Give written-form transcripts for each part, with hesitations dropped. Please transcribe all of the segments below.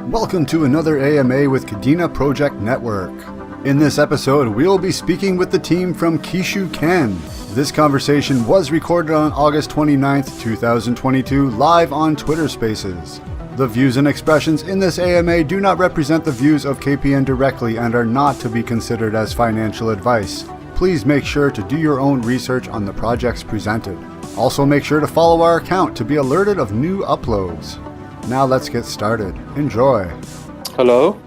Welcome to another AMA with Kadena Project Network. In this episode, we'll be speaking with the team from Kishu Ken. This conversation was recorded on August 29th, 2022, live on Twitter Spaces. The views and expressions in this AMA do not represent the views of KPN directly and are not to be considered as financial advice. Please make sure to do your own research on the projects presented. Also make sure to follow our account to be alerted of new uploads. Now let's get started. Enjoy. Hello.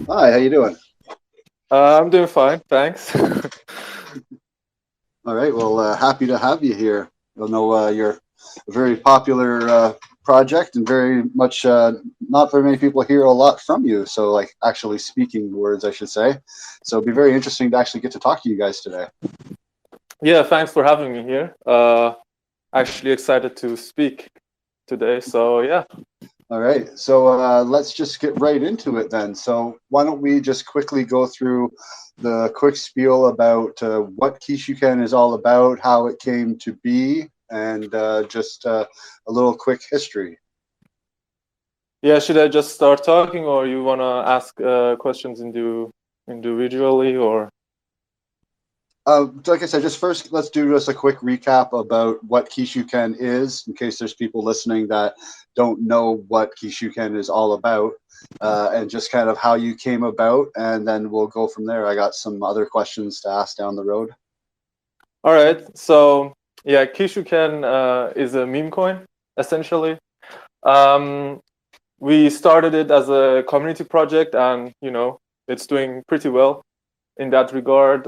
Hi, how you doing? I'm doing fine, thanks. All right, well, happy to have you here. You'll know you're a very popular project and very much not very many people hear a lot from you. So like actually speaking words, I should say. So it'd be very interesting to actually get to talk to you guys today. Yeah, thanks for having me here. Actually excited to speak today. So yeah. All right, so let's just get right into it then. So why don't we just quickly go through the quick spiel about what Kishu Ken is all about, how it came to be, and just a little quick history. Yeah, should I just start talking, or you want to ask questions individually, or? Like I said, just first, let's do just a quick recap about what Kishu Ken is, in case there's people listening that don't know what Kishu Ken is all about, and just kind of how you came about, and then we'll go from there. I got some other questions to ask down the road. All right, so yeah, Kishu Ken is a meme coin, essentially. We started it as a community project, and it's doing pretty well in that regard.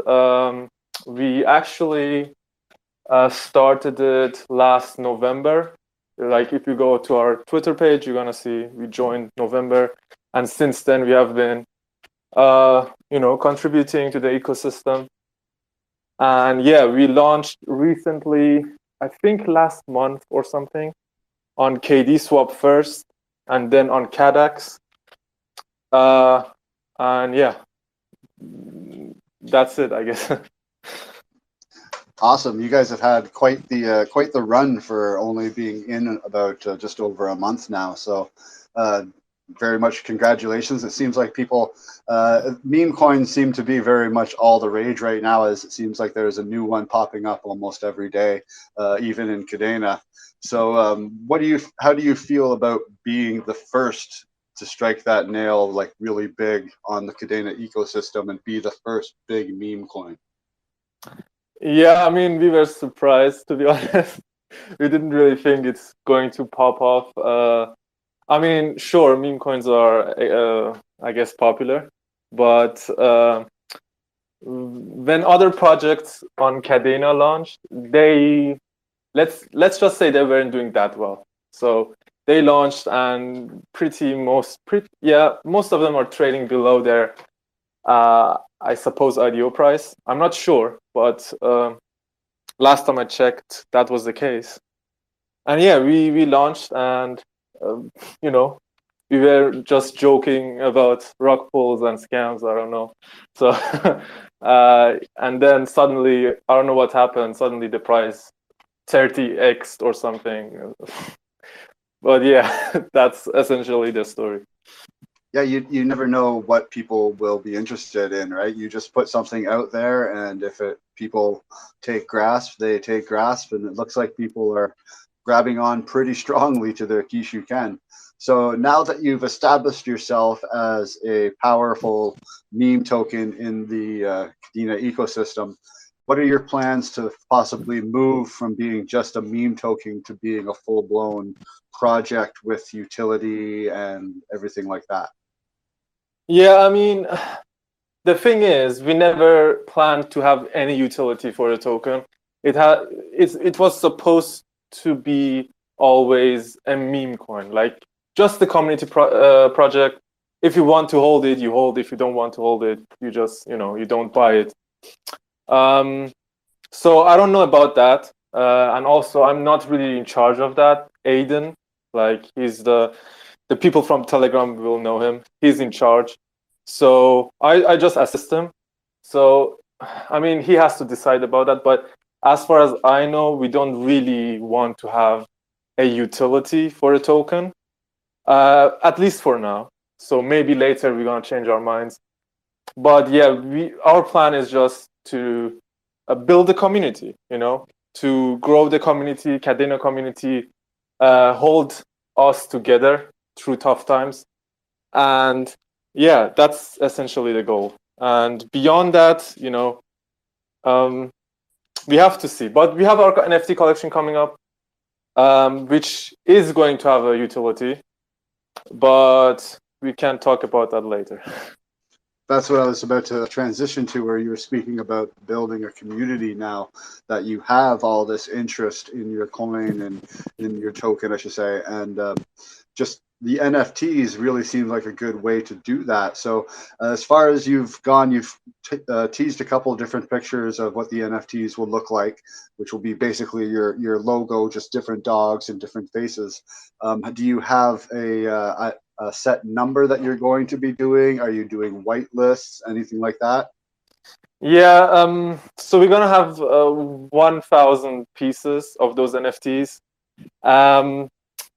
We actually started it last November. Like if you go to our Twitter page, you're gonna see we joined November, and since then we have been, contributing to the ecosystem. And yeah, we launched recently, I think last month or something, on KD first, and then on KadenaEcosystem. And yeah, that's it, I guess. Awesome! You guys have had quite the run for only being in about just over a month now. So, very much congratulations. It seems like people, meme coins seem to be very much all the rage right now, as it seems like there's a new one popping up almost every day, even in Kadena. So, how do you feel about being the first to strike that nail like really big on the Kadena ecosystem and be the first big meme coin? Yeah, I mean, we were surprised, to be honest. We didn't really think it's going to pop off. I mean, sure, meme coins are, I guess, popular, but when other projects on Kadena launched, let's just say they weren't doing that well. So they launched, and most of them are trading below their, I suppose, IDO price. I'm not sure, but last time I checked, that was the case. And yeah, we launched, and we were just joking about rug pulls and scams. I don't know. So and then suddenly, I don't know what happened. Suddenly the price 30x or something. But yeah, that's essentially the story. Yeah, you never know what people will be interested in, right? You just put something out there, and if people take grasp, they take grasp, and it looks like people are grabbing on pretty strongly to their Kishu Ken. So now that you've established yourself as a powerful meme token in the Kadena ecosystem, what are your plans to possibly move from being just a meme token to being a full-blown project with utility and everything like that? Yeah, I mean, the thing is, we never planned to have any utility for the token. It was supposed to be always a meme coin, like just the community project. If you want to hold it, you hold. If you don't want to hold it, you just you don't buy it. So I don't know about that, and also I'm not really in charge of that. Aiden, like he's the people from Telegram will know him. He's in charge. So I just assist him. So, I mean, he has to decide about that. But as far as I know, we don't really want to have a utility for a token, at least for now. So maybe later we're gonna change our minds. But yeah, our plan is just to build a community, to grow the community, Kadena community, hold us together through tough times. And yeah, that's essentially the goal. And beyond that, we have to see. But we have our NFT collection coming up, which is going to have a utility, but we can talk about that later. That's what I was about to transition to, where you were speaking about building a community now that you have all this interest in your coin and in your token, I should say, and just the NFTs really seem like a good way to do that. So as far as you've gone, you've teased a couple of different pictures of what the NFTs will look like, which will be basically your logo, just different dogs and different faces. Do you have a set number that you're going to be doing? Are you doing white lists, anything like that? Yeah, so we're gonna have 1,000 pieces of those NFTs.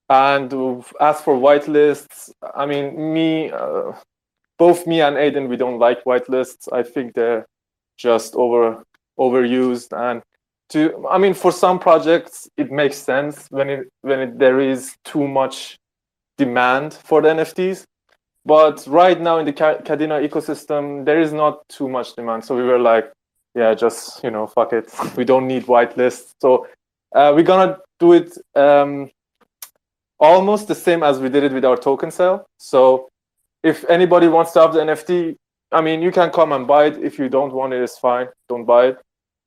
And as for whitelists, I mean, both me and Aiden, we don't like whitelists. I think they're just overused. And for some projects, it makes sense when there is too much demand for the NFTs. But right now in the Kadena ecosystem, there is not too much demand. So we were like, yeah, just, fuck it. We don't need whitelists. So we're gonna do it almost the same as we did it with our token sale. So if anybody wants to have the NFT, you can come and buy it. If you don't want it, it's fine. Don't buy it.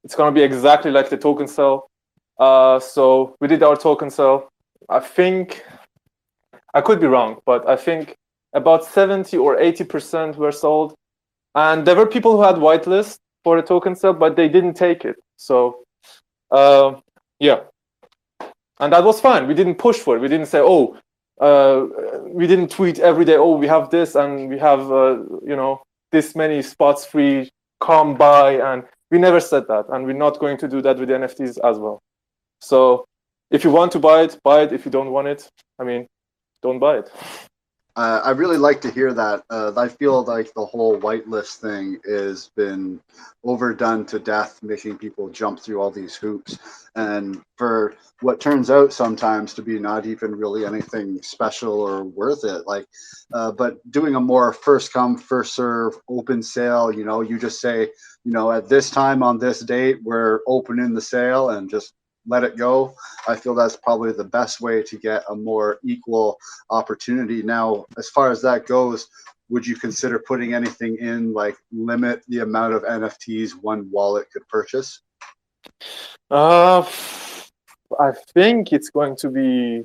It's gonna be exactly like the token sale. So we did our token sale. I think, I could be wrong, but I think about 70 or 80% were sold. And there were people who had whitelist for the token sale, but they didn't take it. So yeah. And that was fine. We didn't push for it. We didn't say, we didn't tweet every day, we have this and we have, this many spots free, come by. And we never said that. And we're not going to do that with the NFTs as well. So if you want to buy it, buy it. If you don't want it, don't buy it. I really like to hear that. I feel like the whole whitelist thing has been overdone to death, making people jump through all these hoops. And for what turns out sometimes to be not even really anything special or worth it, but doing a more first come, first serve open sale, you just say, at this time on this date, we're opening the sale and just let it go. I feel that's probably the best way to get a more equal opportunity. Now, as far as that goes, would you consider putting anything in, like limit the amount of NFTs one wallet could purchase? I think it's going to be,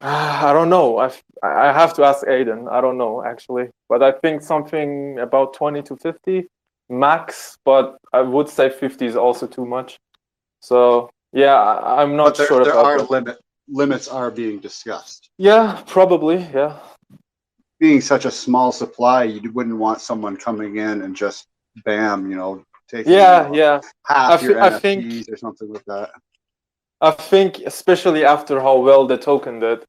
I don't know. I have to ask Aiden. I don't know actually, but I think something about 20 to 50 max, but I would say 50 is also too much. So yeah, I'm not sure about that. Limits are being discussed. Yeah, probably. Yeah. Being such a small supply, you wouldn't want someone coming in and just bam, taking half your NFTs or something like that. I think especially after how well the token did,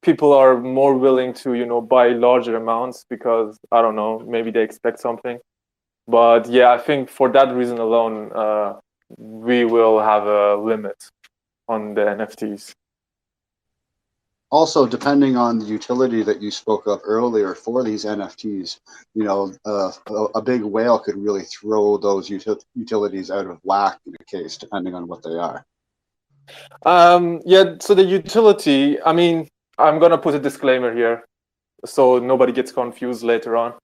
people are more willing to buy larger amounts because I don't know, maybe they expect something. But yeah, I think for that reason alone, we will have a limit on the NFTs. Also, depending on the utility that you spoke of earlier for these NFTs, a big whale could really throw those utilities out of whack in a case, depending on what they are. Yeah, so the utility, I'm going to put a disclaimer here so nobody gets confused later on.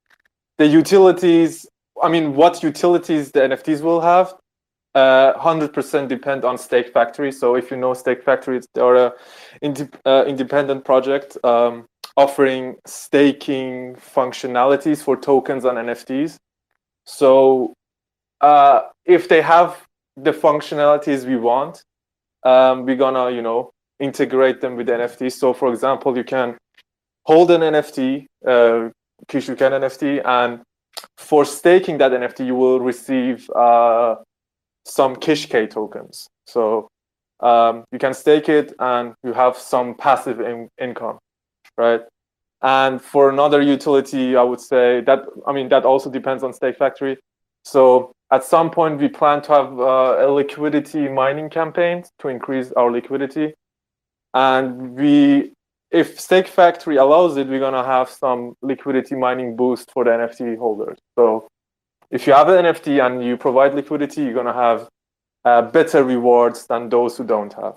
The utilities, what utilities the NFTs will have, 100% depend on Stake Factory. So if you know Stake Factory, they're an independent project offering staking functionalities for tokens and NFTs. So if they have the functionalities we want, we're gonna integrate them with NFTs. So for example, you can hold an NFT, Kishu Ken NFT, and for staking that NFT, you will receive some Kish tokens. So you can stake it and you have some passive income, right? And for another utility, I would say that, I mean, that also depends on Stake Factory. So at some point, we plan to have a liquidity mining campaign to increase our liquidity. And if Stake Factory allows it, we're gonna have some liquidity mining boost for the NFT holders. So if you have an NFT and you provide liquidity, you're gonna have better rewards than those who don't have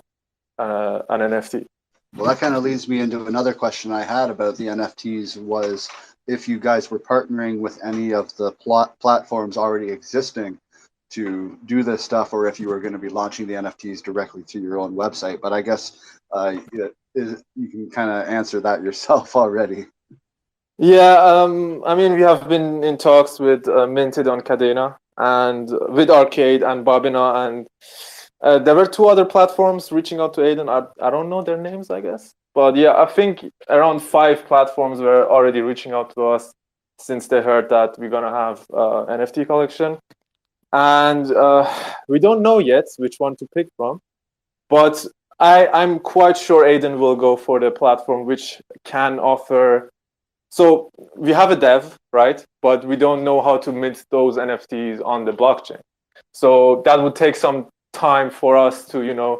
an NFT. Well, that kind of leads me into another question I had about the NFTs was if you guys were partnering with any of the platforms already existing to do this stuff, or if you were going to be launching the NFTs directly to your own website. But I guess you can kind of answer that yourself already. Yeah, I mean, we have been in talks with Minted on Kadena and with Arcade and Babina, and there were two other platforms reaching out to Aiden. I don't know their names, I guess. But yeah, I think around 5 platforms were already reaching out to us since they heard that we're going to have NFT collection. And we don't know yet which one to pick from. But I'm quite sure Aiden will go for the platform which can offer. So we have a dev, right? But we don't know how to mint those NFTs on the blockchain. So that would take some time for us to,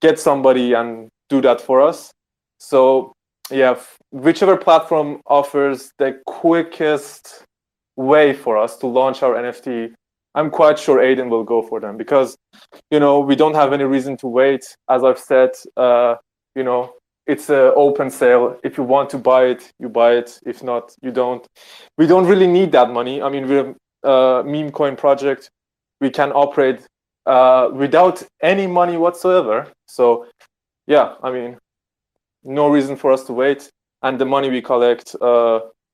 get somebody and do that for us. So yeah, whichever platform offers the quickest way for us to launch our NFT, I'm quite sure Aiden will go for them because, we don't have any reason to wait. As I've said, it's an open sale. If you want to buy it, you buy it. If not, you don't. We don't really need that money. I mean, we're a meme coin project. We can operate without any money whatsoever. So yeah, I mean, no reason for us to wait. And the money we collect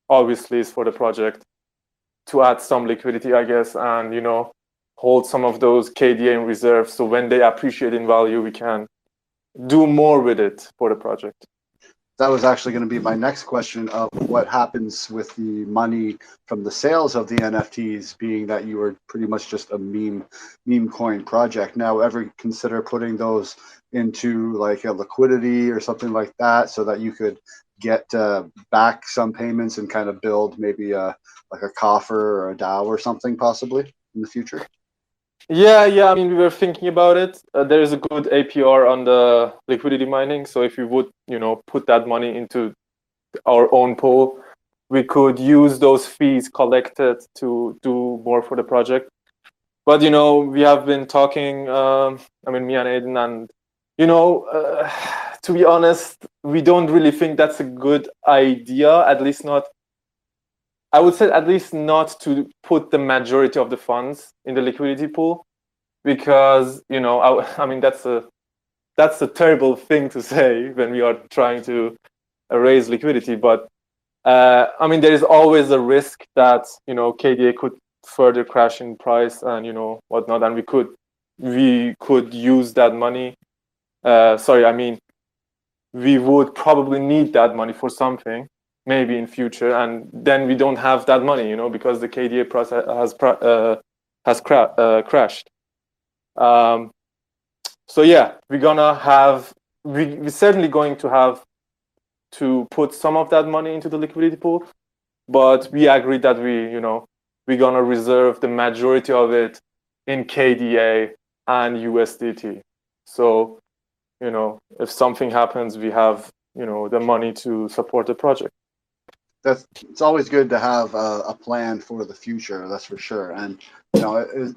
obviously is for the project to add some liquidity, I guess, and, hold some of those KDA in reserve. So when they appreciate in value, we can do more with it for the project. That was actually going to be my next question of what happens with the money from the sales of the NFTs, being that you were pretty much just a meme coin project. Now, ever consider putting those into like a liquidity or something like that so that you could get back some payments and kind of build maybe like a coffer or a DAO or something possibly in the future? Yeah. I mean, we were thinking about it. There is a good APR on the liquidity mining. So if we would, put that money into our own pool, we could use those fees collected to do more for the project. But, we have been talking, I mean, me and Aiden, and, to be honest, we don't really think that's a good idea, at least not. I would say at least not to put the majority of the funds in the liquidity pool, because I mean that's a terrible thing to say when we are trying to raise liquidity. But I mean there is always a risk that KDA could further crash in price and whatnot, and we could use that money. Sorry, I mean we would probably need that money for something, maybe in future, and then we don't have that money, because the KDA price has crashed. So yeah, we're certainly going to have to put some of that money into the liquidity pool, but we agreed that we're gonna reserve the majority of it in KDA and USDT. So if something happens, we have the money to support the project. It's always good to have a plan for the future, that's for sure. And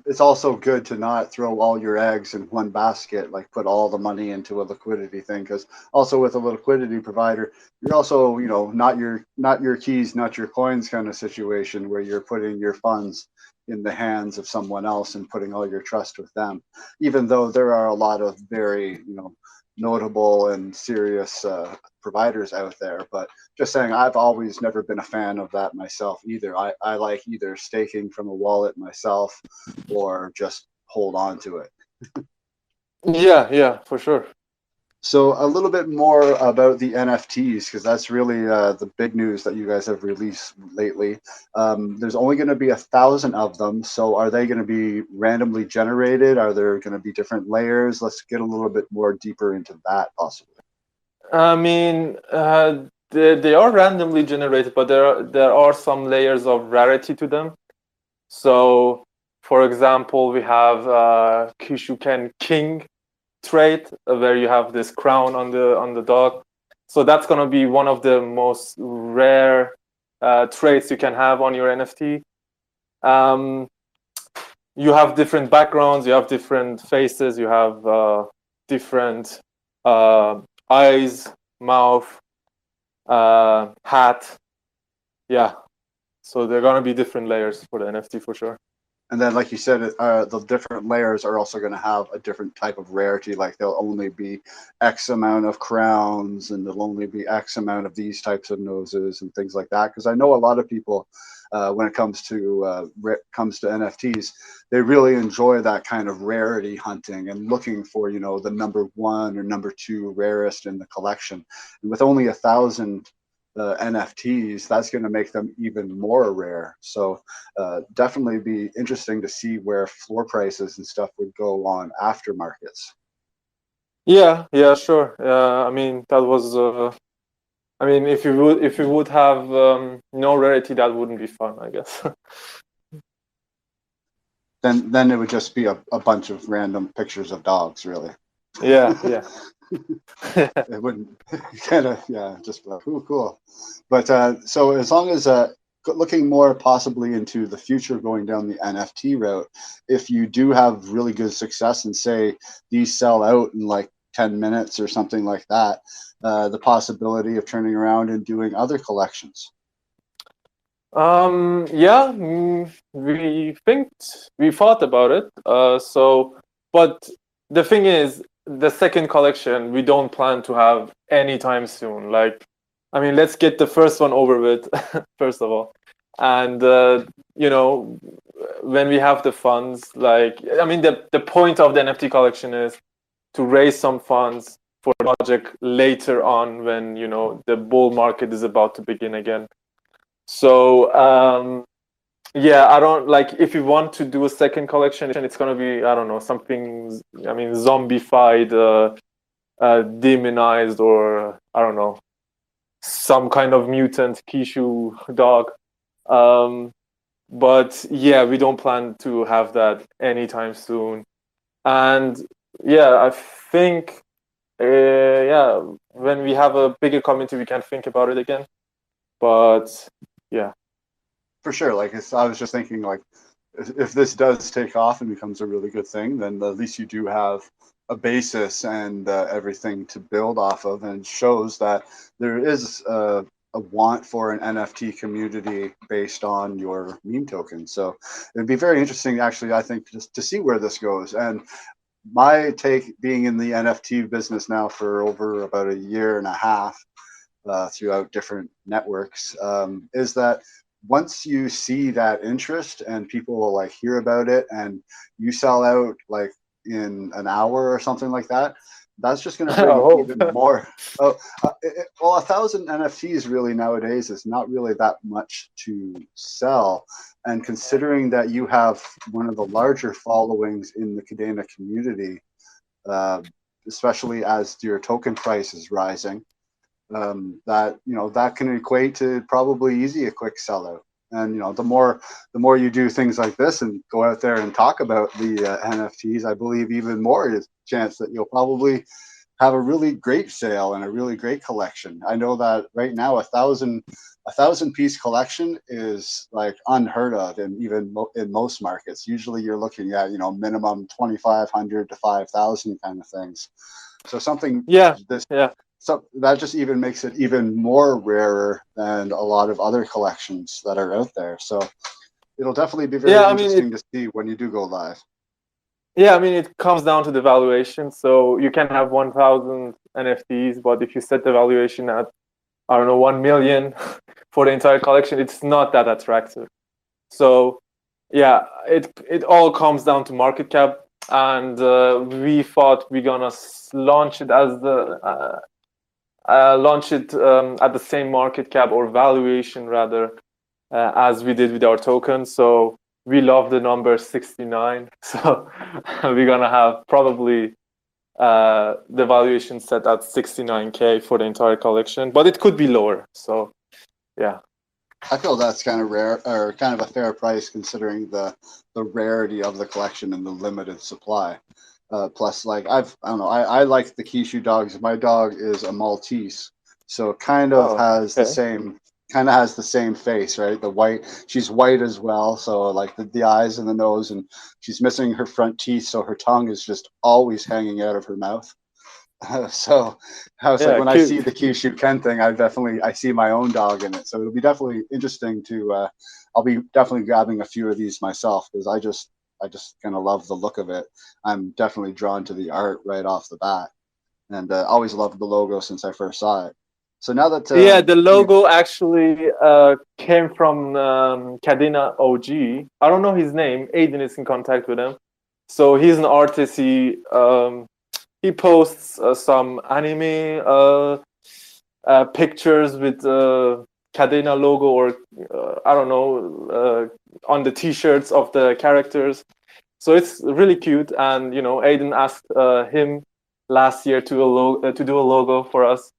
it's also good to not throw all your eggs in one basket, like put all the money into a liquidity thing, because also with a liquidity provider, you're also not your keys, not your coins kind of situation where you're putting your funds in the hands of someone else and putting all your trust with them, even though there are a lot of very notable and serious providers out there. But just saying, I've always never been a fan of that myself either. I like either staking from a wallet myself or just hold on to it. Yeah, for sure. So a little bit more about the NFTs, because that's really the big news that you guys have released lately. There's only going to be 1,000 of them. So are they going to be randomly generated? Are there going to be different layers? Let's get a little bit more deeper into that possibly. I mean, they are randomly generated, but there are some layers of rarity to them. So, for example, we have Kishu Ken King trait, where you have this crown on the dog. So that's gonna be one of the most rare traits you can have on your NFT. You have different backgrounds, you have different faces, you have different eyes, mouth, hat. Yeah, so they're gonna be different layers for the NFT for sure. And then, like you said, the different layers are also going to have a different type of rarity. Like there'll only be X amount of crowns, and there'll only be X amount of these types of noses and things like that. Because I know a lot of people, when it comes to NFTs, they really enjoy that kind of rarity hunting and looking for, you know, the number one or number two rarest in the collection. And with only 1,000 NFTs, that's going to make them even more rare. So definitely be interesting to see where floor prices and stuff would go on aftermarkets. Yeah, sure. I mean, that was. I mean, if you would have no rarity, that wouldn't be fun, I guess. Then it would just be a bunch of random pictures of dogs, really. Yeah. It wouldn't kind of, yeah, just like, ooh, cool. But so as long as looking more possibly into the future, going down the NFT route, if you do have really good success and say these sell out in like 10 minutes or something like that, the possibility of turning around and doing other collections. Yeah, we thought about it. But the thing is, the second collection we don't plan to have anytime soon. Like, I mean, let's get the first one over with first of all, and you know, when we have the funds, like, I mean, the point of the NFT collection is to raise some funds for the project later on when, you know, the bull market is about to begin again. So yeah, I don't like, if you want to do a second collection, it's gonna be, I don't know, something, I mean, zombified, demonized, or I don't know, some kind of mutant Kishu dog. But yeah, we don't plan to have that anytime soon. And yeah, I think yeah, when we have a bigger community, we can think about it again. But yeah. For sure. Like I was just thinking, like if this does take off and becomes a really good thing, then at least you do have a basis and everything to build off of, and shows that there is a want for an NFT community based on your meme token. So it'd be very interesting, actually, I think, just to see where this goes. And my take, being in the NFT business now for over about a year and a half, throughout different networks, is that once you see that interest and people will like hear about it and you sell out like in an hour or something like that, that's just going to bring even more. Well, 1,000 NFTs really nowadays is not really that much to sell. And considering that you have one of the larger followings in the Kadena community, especially as your token price is rising, that, you know, that can equate to probably easy a quick sellout. And, you know, the more you do things like this and go out there and talk about the NFTs, I believe even more is chance that you'll probably have a really great sale and a really great collection. I know that right now a thousand piece collection is like unheard of, and even in most markets. Usually you're looking at, you know, minimum 2,500 to 5,000 kind of things. So something so that just even makes it even more rarer than a lot of other collections that are out there. So it'll definitely be very interesting to see when you do go live. Yeah, I mean, it comes down to the valuation. So you can have 1,000 NFTs, but if you set the valuation at, I don't know, 1 million for the entire collection, it's not that attractive. So yeah, it all comes down to market cap. And we thought we're gonna launch it as the at the same market cap or valuation rather, as we did with our token. So we love the number 69. So we're gonna have probably the valuation set at 69K for the entire collection, but it could be lower. So yeah. I feel that's kind of rare, or kind of a fair price considering the rarity of the collection and the limited supply. Plus, like I don't know, I like the Kishu dogs. My dog is a Maltese, so it kind of has the same face, right? The white, she's white as well, so like the eyes and the nose, and she's missing her front teeth, so her tongue is just always hanging out of her mouth. So I was like, when I see the Kishu Ken thing, I see my own dog in it. So it'll be definitely interesting to. I'll be definitely grabbing a few of these myself because I just kind of love the look of it. I'm definitely drawn to the art right off the bat, and always loved the logo since I first saw it. So now that the logo actually came from Kadena OG. I don't know his name. Aiden is in contact with him, so he's an artist. He posts some anime pictures with Kadena logo, or I don't know, on the t-shirts of the characters. So it's really cute. And Aiden asked him last year to do a logo for us,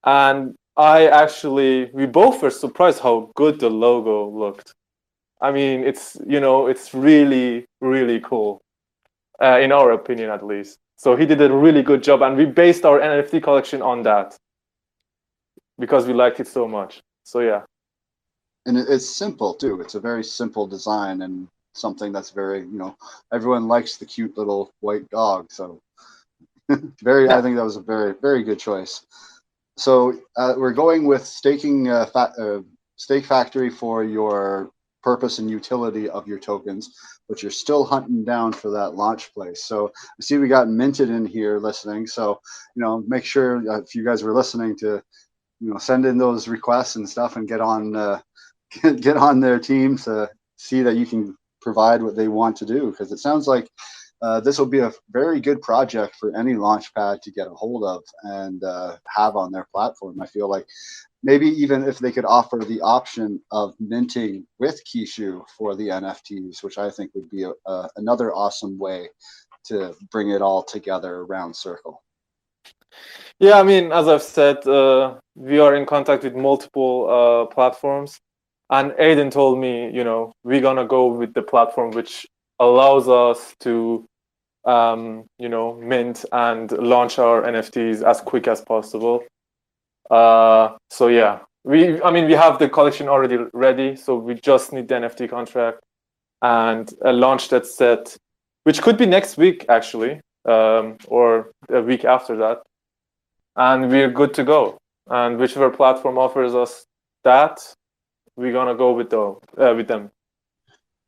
and we both were surprised how good the logo looked. I mean, it's really, really cool, in our opinion at least. So he did a really good job, and we based our NFT collection on that because we liked it so much. So yeah. And it's simple too. It's a very simple design and something that's very, everyone likes the cute little white dog. So I think that was a very, very good choice. So we're going with staking Stake Factory for your purpose and utility of your tokens, but you're still hunting down for that launch place. So I see we got Minted in here listening. So, make sure if you guys were listening to, send in those requests and stuff and get on their team to see that you can provide what they want to do. Because it sounds like this will be a very good project for any Launchpad to get a hold of and have on their platform. I feel like maybe even if they could offer the option of minting with Kishu for the NFTs, which I think would be another awesome way to bring it all together around circle. Yeah, I mean, as I've said, we are in contact with multiple platforms, and Aiden told me, we're gonna go with the platform which allows us to, mint and launch our NFTs as quick as possible. So yeah, we have the collection already ready, so we just need the NFT contract and a launch that set, which could be next week actually, or a week after that, and we're good to go. And whichever platform offers us that, we're gonna go with them.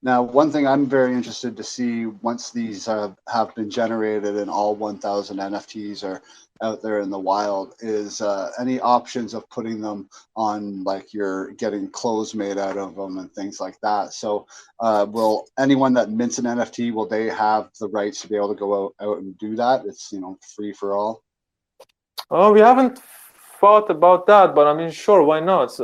Now, one thing I'm very interested to see once these have been generated and all 1,000 NFTs are out there in the wild is any options of putting them on, like you're getting clothes made out of them and things like that. So will anyone that mints an NFT, will they have the rights to be able to go out and do that? It's, free for all. Oh, we haven't thought about that, but I mean, sure, why not?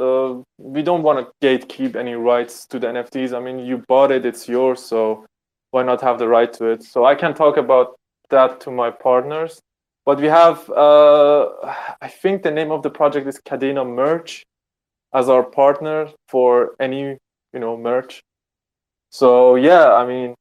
We don't want to gatekeep any rights to the NFTs. I mean, you bought it, it's yours, so why not have the right to it? So I can talk about that to my partners. But we have, I think the name of the project is Kadena Merch as our partner for any, merch. So yeah, I mean,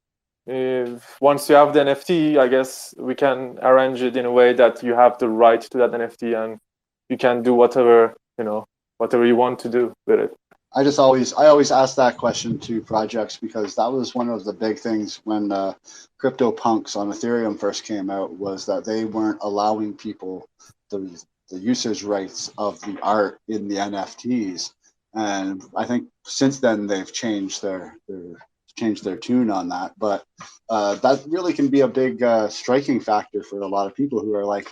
if once you have the NFT, I guess we can arrange it in a way that you have the right to that NFT and you can do whatever you want to do with it. I always ask that question to projects because that was one of the big things when CryptoPunks on Ethereum first came out, was that they weren't allowing people the usage rights of the art in the NFTs. And I think since then they've changed their tune on that. But that really can be a big striking factor for a lot of people who are like,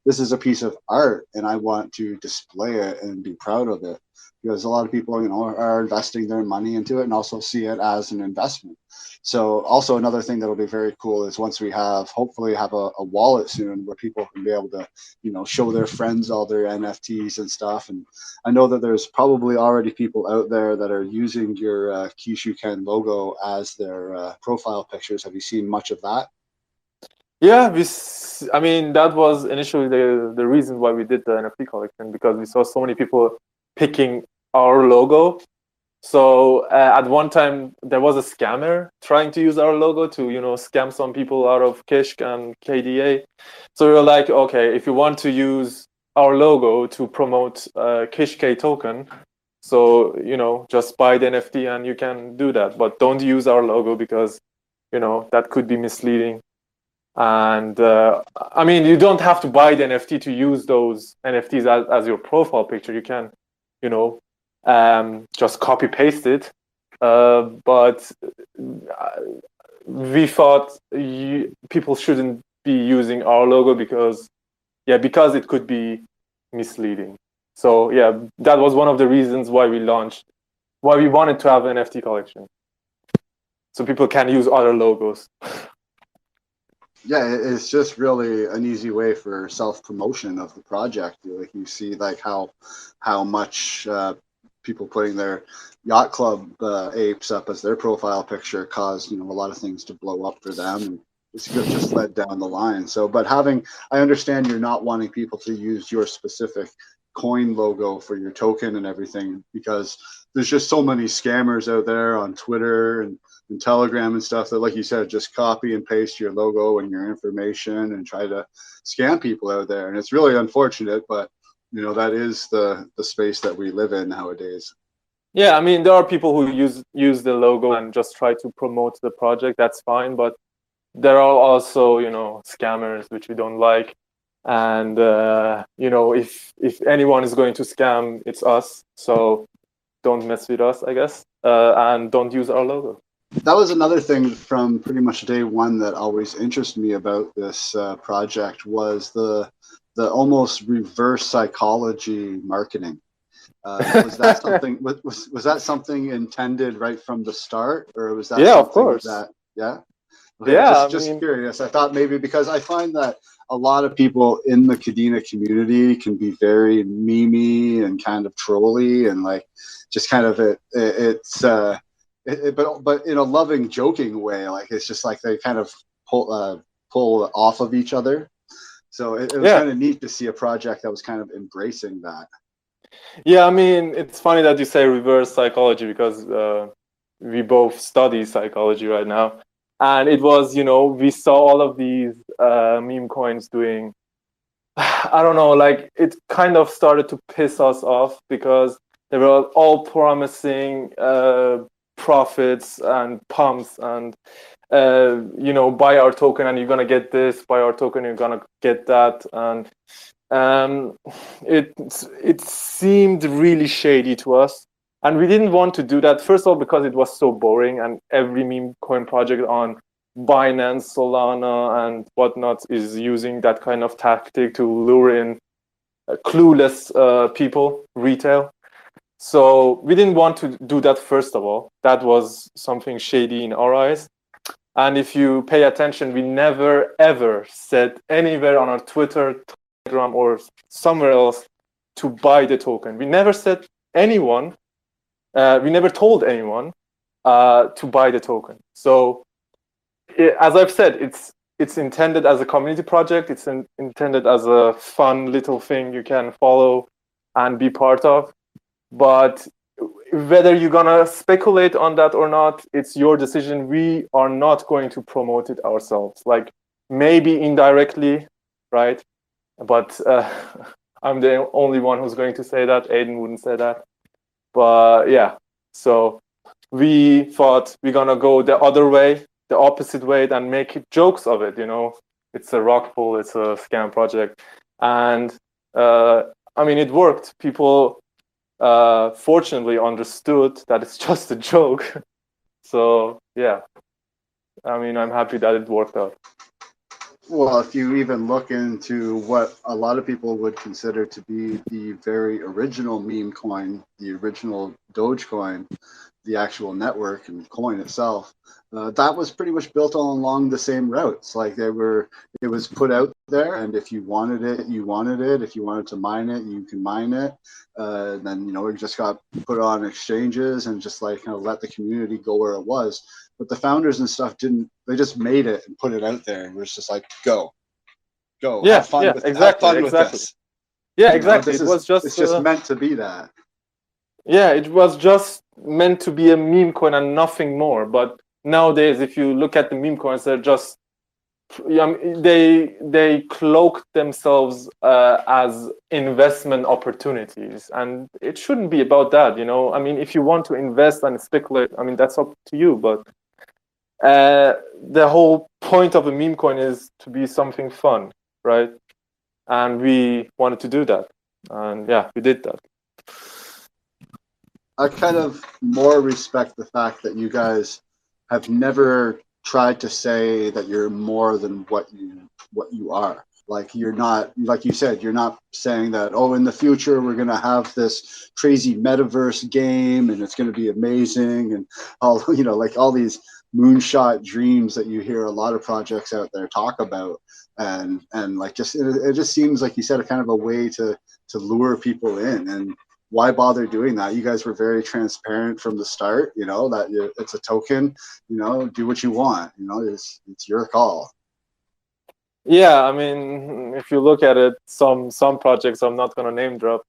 this is a piece of art and I want to display it and be proud of it. Because a lot of people, are investing their money into it and also see it as an investment. So also another thing that'll be very cool is once we hopefully have a wallet soon where people can be able to, show their friends all their NFTs and stuff. And I know that there's probably already people out there that are using your Kishu Ken logo as their profile pictures. Have you seen much of that? Yeah, I mean, that was initially the reason why we did the NFT collection, because we saw so many people picking our logo. So at one time there was a scammer trying to use our logo to, scam some people out of Kish and KDA. So we were like, okay, if you want to use our logo to promote Kish K token, so just buy the NFT and you can do that, but don't use our logo because that could be misleading. And I mean, you don't have to buy the NFT to use those NFTs as your profile picture. You can, just copy paste it. But we thought people shouldn't be using our logo because it could be misleading. So yeah, that was one of the reasons why we wanted to have an NFT collection, so people can use other logos. Yeah, it's just really an easy way for self-promotion of the project. Like you see, like how much people putting their yacht club apes up as their profile picture caused a lot of things to blow up for them, and it's just led down the line. So, but I understand you're not wanting people to use your specific coin logo for your token and everything, because there's just so many scammers out there on Twitter and Telegram and stuff that, like you said, just copy and paste your logo and your information and try to scam people out there. And it's really unfortunate, but that is the space that we live in nowadays. Yeah, I mean, there are people who use the logo and just try to promote the project. That's fine, but there are also scammers, which we don't like. And if anyone is going to scam, it's us. So don't mess with us, I guess, and don't use our logo. That was another thing from pretty much day one that always interested me about this project, was the almost reverse psychology marketing. Was that something? Was that something intended right from the start, or was that Yeah, something of course. that? Yeah. Okay, Yeah, just curious. I thought maybe, because I find that a lot of people in the Kadena community can be very memey and kind of trolly, and like just kind of but in a loving, joking way. Like it's just like they kind of pull off of each other. So it was kind of neat to see a project that was kind of embracing that. Yeah, I mean, it's funny that you say reverse psychology, because we both study psychology right now. And it was, we saw all of these meme coins doing, I don't know, like it kind of started to piss us off, because they were all promising profits and pumps and, buy our token and you're going to get this, buy our token, you're going to get that. And it seemed really shady to us. And we didn't want to do that, first of all, because it was so boring, and every meme coin project on Binance, Solana, and whatnot is using that kind of tactic to lure in clueless people, retail. So we didn't want to do that, first of all. That was something shady in our eyes. And if you pay attention, we never, ever said anywhere on our Twitter, Telegram, or somewhere else to buy the token. We never said anyone, we never told anyone to buy the token. So as I've said, it's intended as a community project. It's intended as a fun little thing you can follow and be part of. But whether you're gonna speculate on that or not, it's your decision. We are not going to promote it ourselves. Like maybe indirectly, right? But I'm the only one who's going to say that. Aiden wouldn't say that. But yeah, so we thought we're gonna go the other way, the opposite way, and make jokes of it. It's a rock pool, it's a scam project, and I mean, it worked. People fortunately understood that it's just a joke. So yeah, I mean, I'm happy that it worked out. Well, if you even look into what a lot of people would consider to be the very original meme coin, the original Dogecoin, the actual network and coin itself, that was pretty much built all along the same routes. Like it was put out there, and if you wanted it, you wanted it. If you wanted to mine it, you can mine it. Then it just got put on exchanges and just like let the community go where it was. But the founders and stuff didn't. They just made it and put it out there, and it was just like go, Yeah, have fun with exactly. this. Yeah, exactly. It was just it's just meant to be that. Yeah, it was just meant to be a meme coin and nothing more. But nowadays, if you look at the meme coins, they're just they cloak themselves as investment opportunities, and it shouldn't be about that. I mean, if you want to invest and speculate, I mean, that's up to you. But the whole point of a meme coin is to be something fun, right? And we wanted to do that, and yeah, we did that. I kind of more respect the fact that you guys have never tried to say that you're more than what you are. Like you're not, like you said, you're not saying that, oh, in the future we're gonna have this crazy metaverse game and it's gonna be amazing and all like all these moonshot dreams that you hear a lot of projects out there talk about. And like it just seems like you said a kind of a way to lure people in. And why bother doing that? You guys were very transparent from the start, that it's a token, do what you want, it's your call. Yeah, I mean, if you look at it, some projects I'm not gonna name drop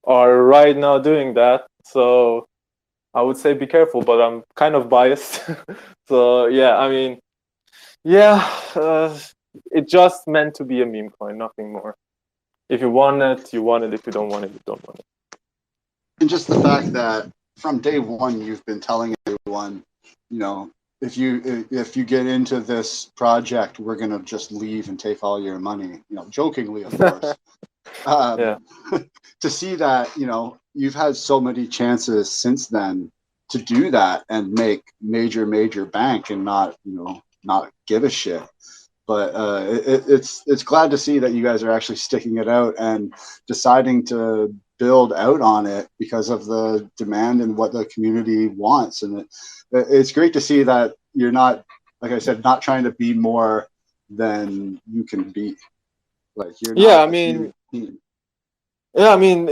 are right now doing that. So I would say be careful, but I'm kind of biased. So yeah, I mean, yeah, it just meant to be a meme coin, nothing more. If you want it, you want it. If you don't want it, you don't want it. And just the fact that from day one, you've been telling everyone, if you get into this project, we're gonna just leave and take all your money. Jokingly, of course. Yeah. To see that, you've had so many chances since then to do that and make major bank and not give a shit. But it's glad to see that you guys are actually sticking it out and deciding to build out on it because of the demand and what the community wants. And it's great to see that you're not, like I said, not trying to be more than you can be. Like you're not. Yeah, I mean. Yeah, I mean,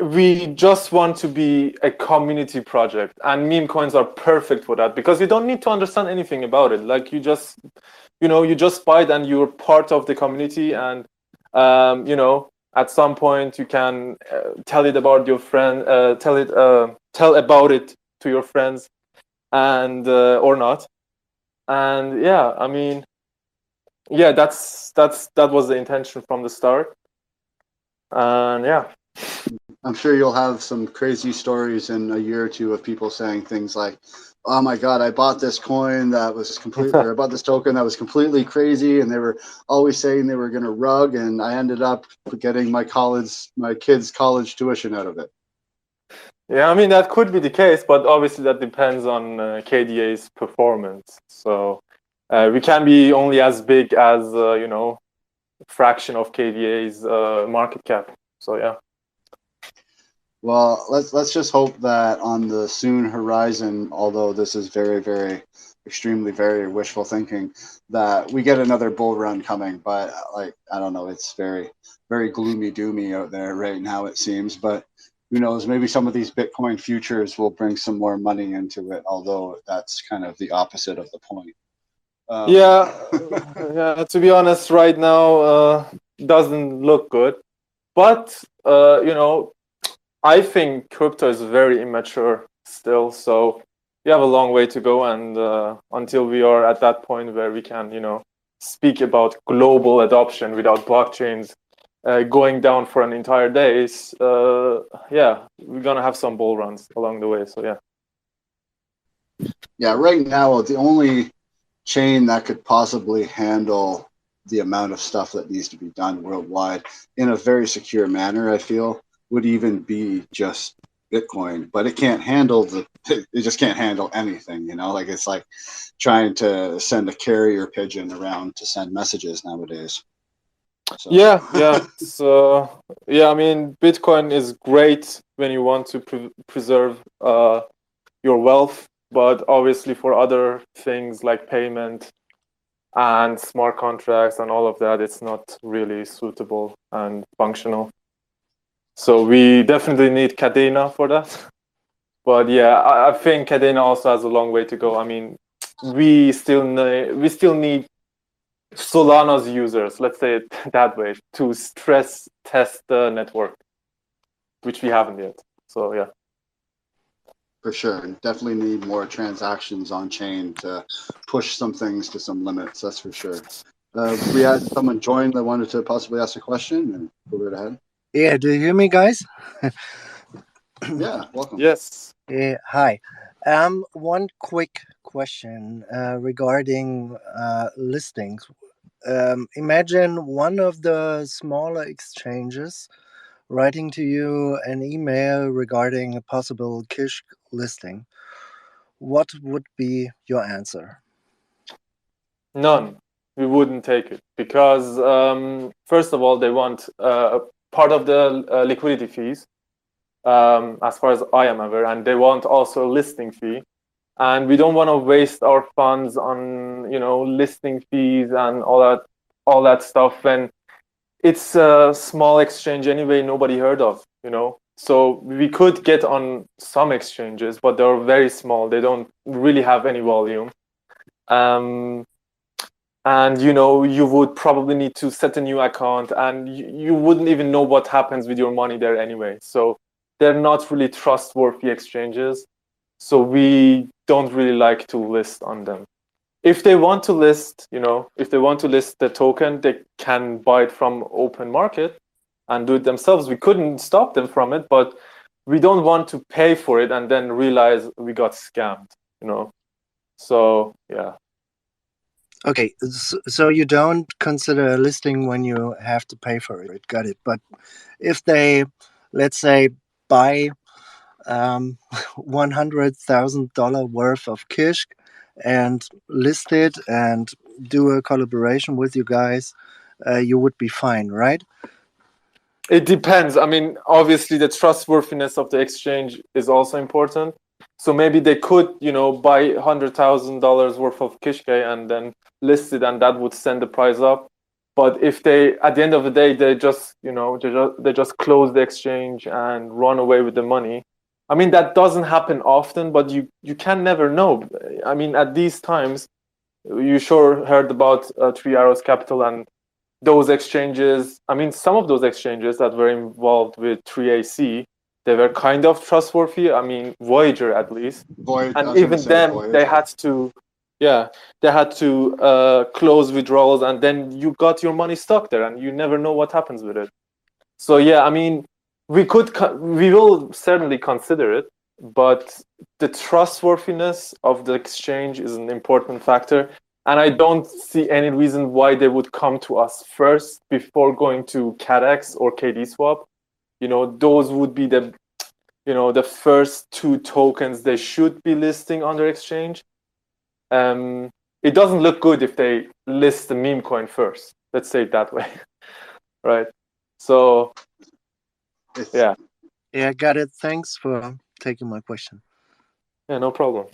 we just want to be a community project, and meme coins are perfect for that because you don't need to understand anything about it. Like you just buy it and you're part of the community, and at some point you can tell it about your friend, tell about it to your friends, and or not. And yeah, I mean, yeah, that was the intention from the start. And yeah, I'm sure you'll have some crazy stories in a year or two of people saying things like, oh my God, I bought this coin that was or I bought this token that was completely crazy. And they were always saying they were going to rug. And I ended up getting my kids' college tuition out of it. Yeah, I mean, that could be the case, but obviously that depends on KDA's performance. So we can be only as big as, fraction of KDA's market cap. So yeah. Well, let's just hope that on the soon horizon, although this is very, very, extremely, very wishful thinking, that we get another bull run coming. But like, I don't know, it's very, very gloomy doomy out there right now, it seems. But who knows? Maybe some of these Bitcoin futures will bring some more money into it. Although that's kind of the opposite of the point. Yeah, yeah. To be honest, right now doesn't look good. But I think crypto is very immature still, so we have a long way to go, and until we are at that point where we can, speak about global adoption without blockchains going down for an entire day, yeah, we're gonna have some bull runs along the way. So yeah. Yeah, right now the only chain that could possibly handle the amount of stuff that needs to be done worldwide in a very secure manner, I feel, would even be just Bitcoin, but it can't handle it just can't handle anything, like it's like trying to send a carrier pigeon around to send messages nowadays. So. Yeah. So yeah, I mean, Bitcoin is great when you want to preserve your wealth, but obviously for other things like payment, and smart contracts and all of that, it's not really suitable and functional. So we definitely need Kadena for that. But yeah, I think Kadena also has a long way to go. I mean, we still need Solana's users, let's say it that way, to stress test the network, which we haven't yet. So yeah. For sure. Definitely need more transactions on chain to push some things to some limits. That's for sure. We had someone join that wanted to possibly ask a question, and go right ahead. Yeah, do you hear me, guys? Yeah, welcome. Yes. Yeah, hi. One quick question regarding listings. Imagine one of the smaller exchanges writing to you an email regarding a possible Kish listing. What would be your answer? None. We wouldn't take it because first of all, they want part of the liquidity fees, as far as I am aware, and they want also a listing fee. And we don't want to waste our funds on listing fees and all that stuff when it's a small exchange anyway, nobody heard of. So we could get on some exchanges, but they're very small. They don't really have any volume. And you would probably need to set a new account, and you wouldn't even know what happens with your money there anyway. So they're not really trustworthy exchanges. So we don't really like to list on them. If they want to list, if they want to list the token, they can buy it from open market and do it themselves. We couldn't stop them from it, but we don't want to pay for it and then realize we got scammed, So yeah. Okay, so you don't consider a listing when you have to pay for it. Got it. But if they, let's say, buy $100,000 worth of Kish and list it and do a collaboration with you guys, you would be fine, right? It depends. I mean, obviously, the trustworthiness of the exchange is also important. So maybe they could, buy $100,000 worth of Kishke and then list it, and that would send the price up. But if they, at the end of the day, they just, they just close the exchange and run away with the money. I mean, that doesn't happen often, but you can never know. I mean, at these times, you sure heard about Three Arrows Capital and those exchanges. I mean, some of those exchanges that were involved with 3AC, they were kind of trustworthy. I mean, Voyager at least. And even then, Voyager. they had to, close withdrawals, and then you got your money stuck there, and you never know what happens with it. So yeah, I mean, we will certainly consider it, but the trustworthiness of the exchange is an important factor. And I don't see any reason why they would come to us first before going to CADEX or KDSwap. Those would be the first two tokens they should be listing on their exchange. It doesn't look good if they list the meme coin first. Let's say it that way, right? So, yeah. Yeah, got it. Thanks for taking my question. Yeah, no problem.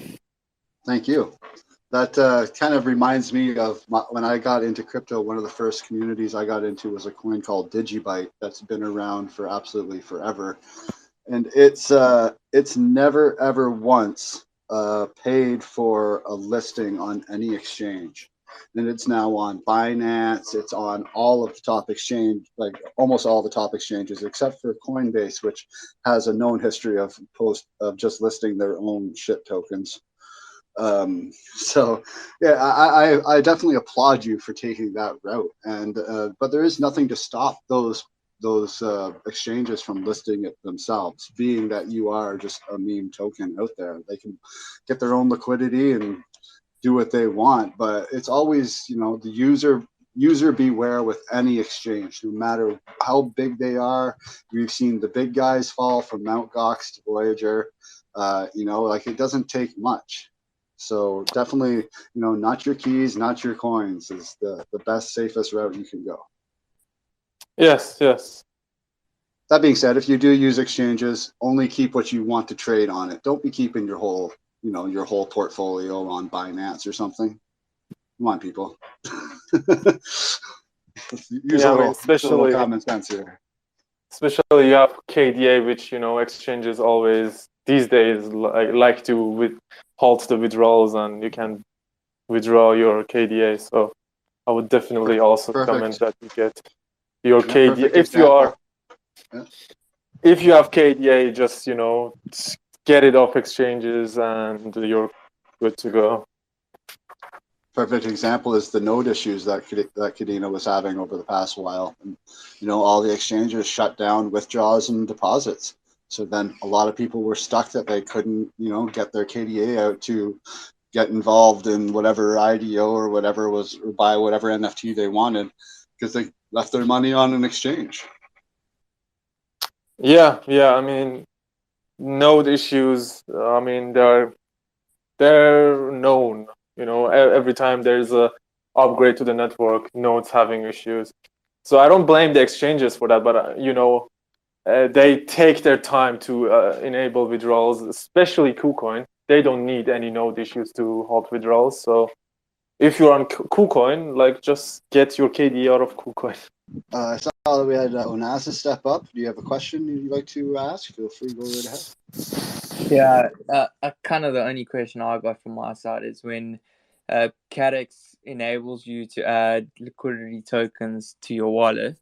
Thank you. That kind of reminds me of when I got into crypto. One of the first communities I got into was a coin called Digibyte that's been around for absolutely forever, and it's never ever once paid for a listing on any exchange. And it's now on Binance. It's on all of the top exchange, like almost all the top exchanges, except for Coinbase, which has a known history of just listing their own shit tokens. So yeah, I definitely applaud you for taking that route, and but there is nothing to stop those exchanges from listing it themselves, being that you are just a meme token out there. They can get their own liquidity and do what they want, but it's always, the user beware with any exchange, no matter how big they are. We've seen the big guys fall from Mt. Gox to Voyager. Like, it doesn't take much. So definitely, not your keys, not your coins is the best, safest route you can go. Yes. That being said, if you do use exchanges, only keep what you want to trade on it. Don't be keeping your whole portfolio on Binance or something. Come on, people. Yeah, I mean, Use a little common sense here. Especially you have KDA, which exchanges always these days like to halt the withdrawals, and you can withdraw your KDA. So I would definitely also recommend that you get your KDA if you are. Yeah. If you have KDA, just get it off exchanges, and you're good to go. Perfect example is the node issues that Kadena was having over the past while. And, all the exchanges shut down withdrawals and deposits. So then a lot of people were stuck that they couldn't, get their KDA out to get involved in whatever IDO or whatever or buy whatever NFT they wanted because they left their money on an exchange. Yeah. I mean, node issues. I mean, they're known. Every time there's a upgrade to the network, nodes having issues. So I don't blame the exchanges for that, but they take their time to enable withdrawals, especially KuCoin. They don't need any node issues to halt withdrawals. So if you're on KuCoin, just get your KDE out of KuCoin. I saw that we had Onasa step up. Do you have a question you'd like to ask? Feel free to go right ahead. Yeah, kind of the only question I got from my side is when KadeX enables you to add liquidity tokens to your wallet,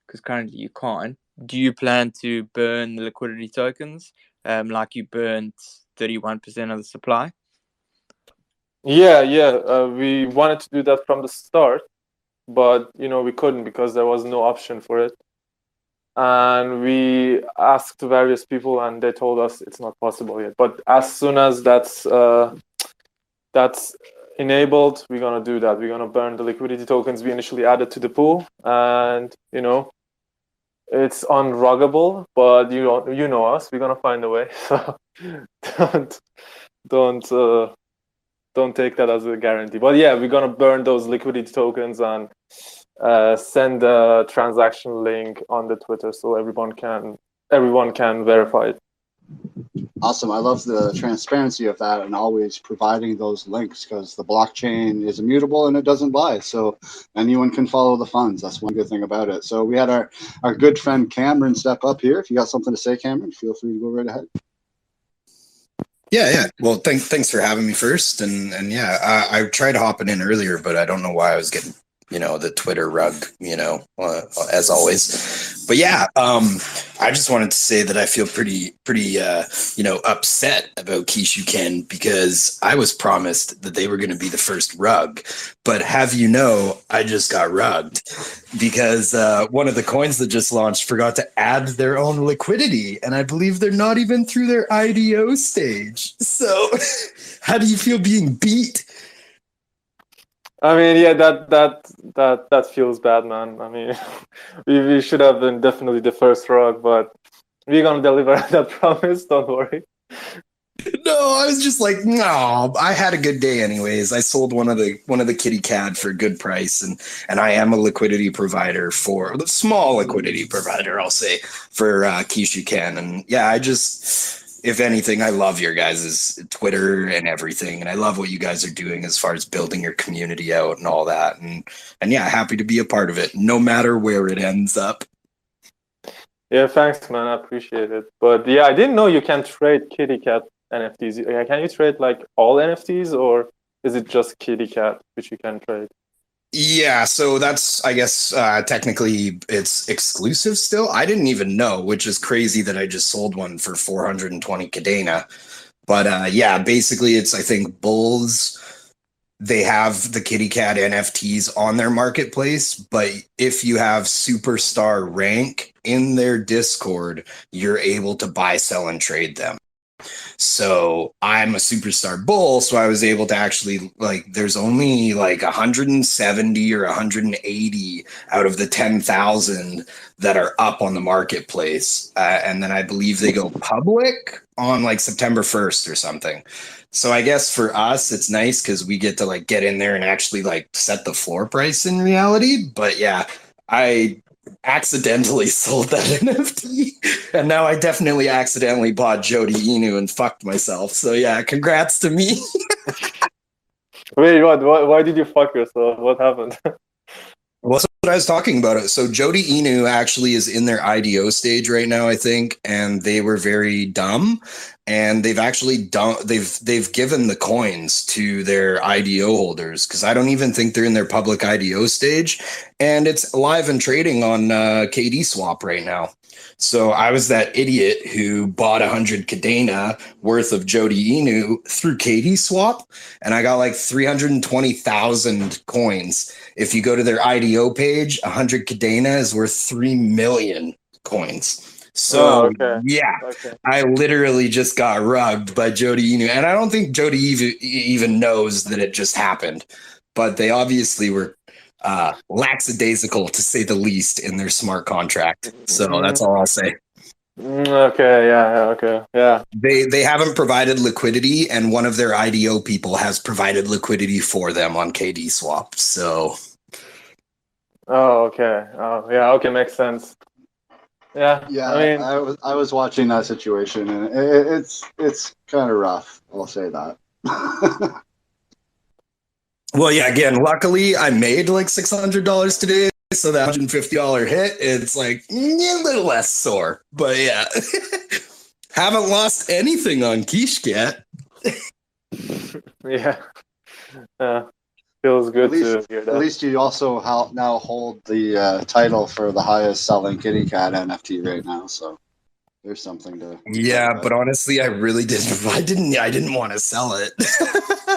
because currently you can't. Do you plan to burn the liquidity tokens like you burnt 31% of the supply? Yeah. We wanted to do that from the start, but we couldn't because there was no option for it. And we asked various people, and they told us it's not possible yet. But as soon as that's enabled, we're gonna do that. We're gonna burn the liquidity tokens we initially added to the pool, and it's unruggable. But you know us, we're gonna find a way. So don't take that as a guarantee. But yeah, we're gonna burn those liquidity tokens and send a transaction link on the Twitter so everyone can verify it. Awesome. I love the transparency of that and always providing those links because the blockchain is immutable and it doesn't lie. So anyone can follow the funds. That's one good thing about it. So we had our good friend Cameron step up here. If you got something to say, Cameron, feel free to go right ahead. Yeah. Well, thanks for having me first. And yeah, I tried hopping in earlier, but I don't know why I was getting the Twitter rug, as always. But yeah, I just wanted to say that I feel pretty, upset about Kishu Ken because I was promised that they were going to be the first rug. But I just got rugged because one of the coins that just launched forgot to add their own liquidity. And I believe they're not even through their IDO stage. So how do you feel being beat? I mean, yeah, that feels bad, man. I mean, we should have been definitely the first rug, but we're gonna deliver that promise. Don't worry. No, I was just like, no. I had a good day, anyways. I sold one of the kitty CAD for a good price, and I am a liquidity provider for the small liquidity provider, I'll say, for Kishu Ken. And yeah, if anything, I love your guys' Twitter and everything. And I love what you guys are doing as far as building your community out and all that. And yeah, happy to be a part of it, no matter where it ends up. Yeah, thanks, man. I appreciate it. But yeah, I didn't know you can trade kitty cat NFTs. Can you trade like all NFTs, or is it just kitty cat which you can trade? Yeah, so that's, I guess, technically it's exclusive still. I didn't even know, which is crazy that I just sold one for 420 Kadena. But yeah, basically it's, I think, Bulls, they have the kitty cat NFTs on their marketplace, but if you have superstar rank in their Discord, you're able to buy, sell, and trade them. So I'm a superstar bull, so I was able to actually, there's only 170 or 180 out of the 10,000 that are up on the marketplace. And then I believe they go public on September 1st or something. So I guess for us, it's nice because we get to get in there and actually set the floor price in reality. But yeah, I accidentally sold that NFT, and now I definitely accidentally bought Jody Inu and fucked myself. So yeah, congrats to me. Wait, what? Why did you fuck yourself? What happened? Well, that's what I was talking about. So Jody Inu actually is in their IDO stage right now, I think, and they were very dumb, and they've actually done they've given the coins to their IDO holders because I don't even think they're in their public IDO stage, and it's live and trading on KD Swap right now. So I was that idiot who bought 100 Kadena worth of Jody Inu through KD Swap, and I got like 320,000 coins. If you go to their IDO page, 100 Kadena is worth 3 million coins. So, okay. yeah, Okay. I literally just got rugged by Jody Inu. And I don't think Jody even knows that it just happened. But they obviously were lackadaisical, to say the least, in their smart contract. So that's all I'll say. Okay, yeah, okay, yeah. They haven't provided liquidity, and one of their IDO people has provided liquidity for them on KD Swap. So, oh, okay, oh, yeah, okay, makes sense. Yeah, Yeah, I mean, I was watching that situation, and it's kind of rough. I'll say that. well, yeah. Again, luckily, I made like $600 today, so that $150 hit, it's like a little less sore. But yeah, haven't lost anything on Quiche yet. yeah, feels good to hear that. At least you also now hold the title for the highest selling kitty cat NFT right now, so there's something to. Yeah, but honestly, I really didn't. I didn't want to sell it.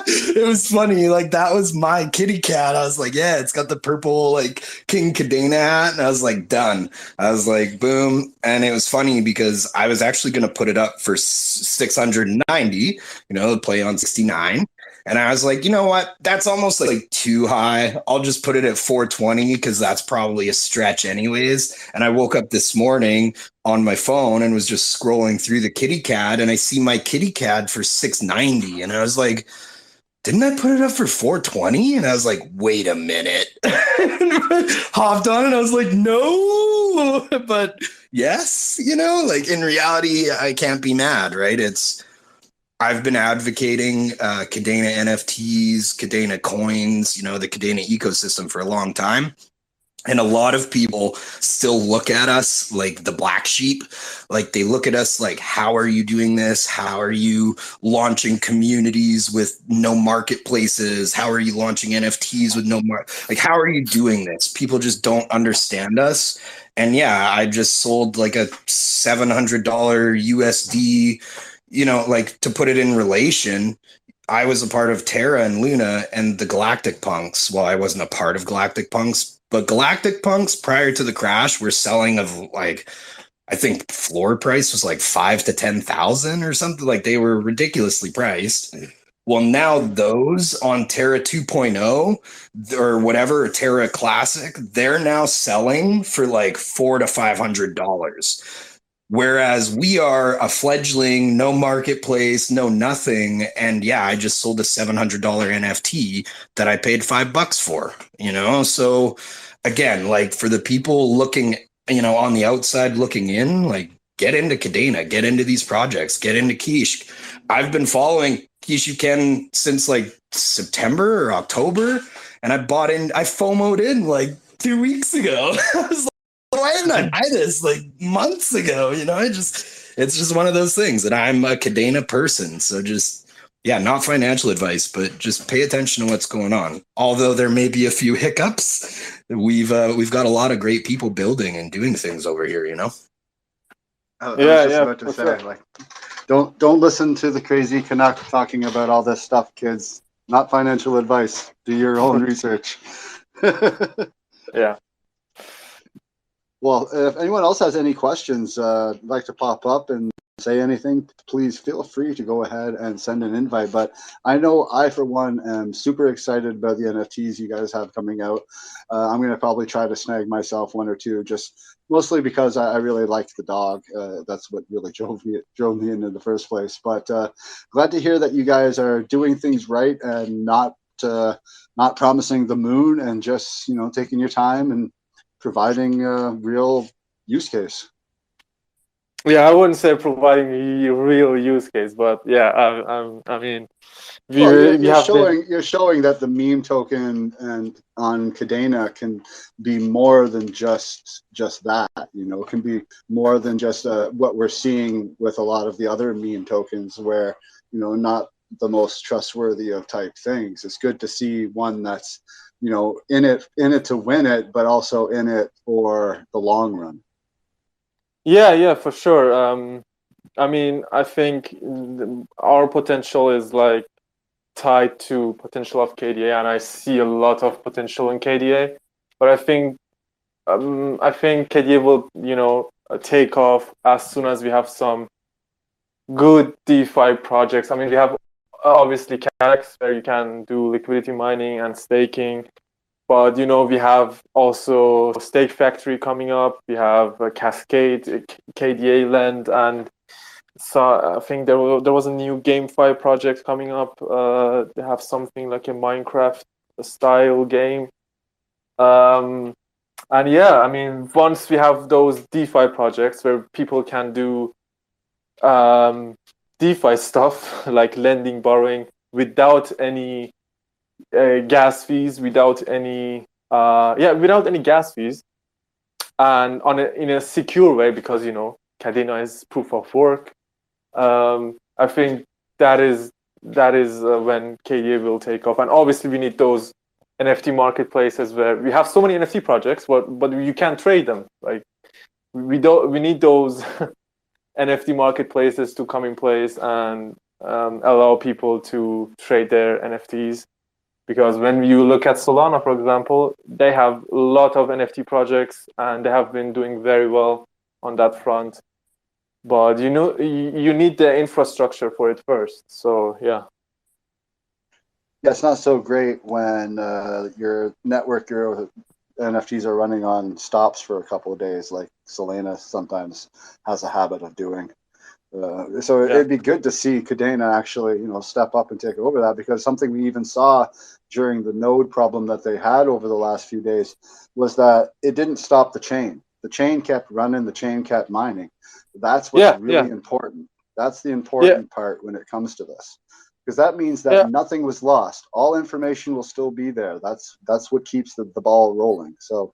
It was funny. Like that was my kitty cat. I was like, yeah, it's got the purple like King Kadena hat, and I was like, done. I was like, boom. And it was funny because I was actually going to put it up for 690. You know, play on 69. And I was like, you know what? That's almost like too high. I'll just put it at 420 because that's probably a stretch anyways. And I woke up this morning on my phone and was just scrolling through the kitty cat, and I see my kitty cat for 690. And I was like, didn't I put it up for 420? And I was like, wait a minute. Hopped on and I was like, no. But yes, you know, like in reality, I can't be mad, right? I've been advocating Kadena NFTs, Kadena coins, you know, the Kadena ecosystem for a long time. And a lot of people still look at us like the black sheep. Like they look at us like, how are you doing this? How are you launching communities with no marketplaces? How are you launching NFTs with no like, how are you doing this? People just don't understand us. And yeah, I just sold like a $700 USD, you know, like to put it in relation, I was a part of Terra and Luna and the Galactic Punks. Well, I wasn't a part of Galactic Punks, but Galactic Punks prior to the crash were selling of like, I think floor price was like 5 to 10,000 or something. Like they were ridiculously priced. Well, now those on Terra 2.0 or whatever, Terra Classic, they're now selling for like $400 to $500. Whereas we are a fledgling, no marketplace, no nothing. And yeah, I just sold a $700 NFT that I paid $5 for, you know? So again, like for the people looking, you know, on the outside looking in, like get into Kadena, get into these projects, get into Quiche. I've been following Kishu Ken since like September or October. And I FOMO'd in like 2 weeks ago. I was why didn't I buy this like months ago? You know, it's just one of those things that I'm a Kadena person. So just, yeah, not financial advice, but just pay attention to what's going on. Although there may be a few hiccups, we've got a lot of great people building and doing things over here, you know? I was just about to say, like, don't listen to the crazy Canuck talking about all this stuff, kids. Not financial advice. Do your own research. Yeah. Well, if anyone else has any questions, like to pop up and say anything, please feel free to go ahead and send an invite. But I know I, for one, am super excited about the NFTs you guys have coming out. I'm going to probably try to snag myself one or two, just mostly because I really liked the dog. That's what really drove me into the first place. But glad to hear that you guys are doing things right and not promising the moon and just, you know, taking your time and providing a real use case. Yeah, I wouldn't say providing a real use case, but yeah, I mean, Well, we have been. you're showing that the meme token and on Kadena can be more than just that. You know, it can be more than just what we're seeing with a lot of the other meme tokens, where not the most trustworthy of type things. It's good to see one that's in it to win it, but also in it for the long run. Yeah, for sure. I mean, I think our potential is like tied to potential of KDA, and I see a lot of potential in KDA. But I think KDA will, take off as soon as we have some good DeFi projects. I mean, we have obviously CAX where you can do liquidity mining and staking, but we have also Stake Factory coming up. We have Cascade, KDA Land, and so I think there was a new GameFi project coming up. They have something like a Minecraft style game. And yeah, I mean, once we have those DeFi projects where people can do DeFi stuff like lending, borrowing without any gas fees, without any gas fees, and in a secure way, because Kadena is proof of work. I think that is when KDA will take off, and obviously we need those NFT marketplaces where we have so many NFT projects, but you can't trade them. Like we need those NFT marketplaces to come in place and allow people to trade their NFTs. Because when you look at Solana, for example, they have a lot of NFT projects and they have been doing very well on that front. But you need the infrastructure for it first. So yeah. Yeah, it's not so great when your NFTs are running on stops for a couple of days, like Solana sometimes has a habit of doing. So it'd be good to see Kadena actually, step up and take over that, because something we even saw during the node problem that they had over the last few days was that it didn't stop the chain. The chain kept running, the chain kept mining. That's what's really important. That's the important part when it comes to this, because that means that nothing was lost. All information will still be there. That's what keeps the ball rolling. So,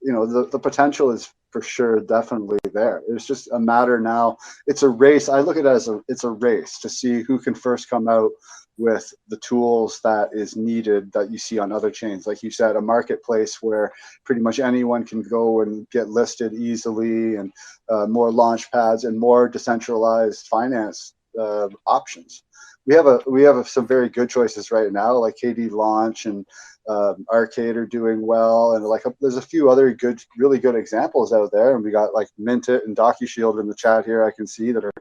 the potential is for sure definitely there. It's just a matter now. It's a race. I look at it as it's a race to see who can first come out with the tools that is needed that you see on other chains. Like you said, a marketplace where pretty much anyone can go and get listed easily, and more launch pads and more decentralized finance options. We have some very good choices right now, like KD Launch and Arcade are doing well, and there's a few other really good examples out there. And we got like Mintit and DocuShield in the chat here, I can see, that are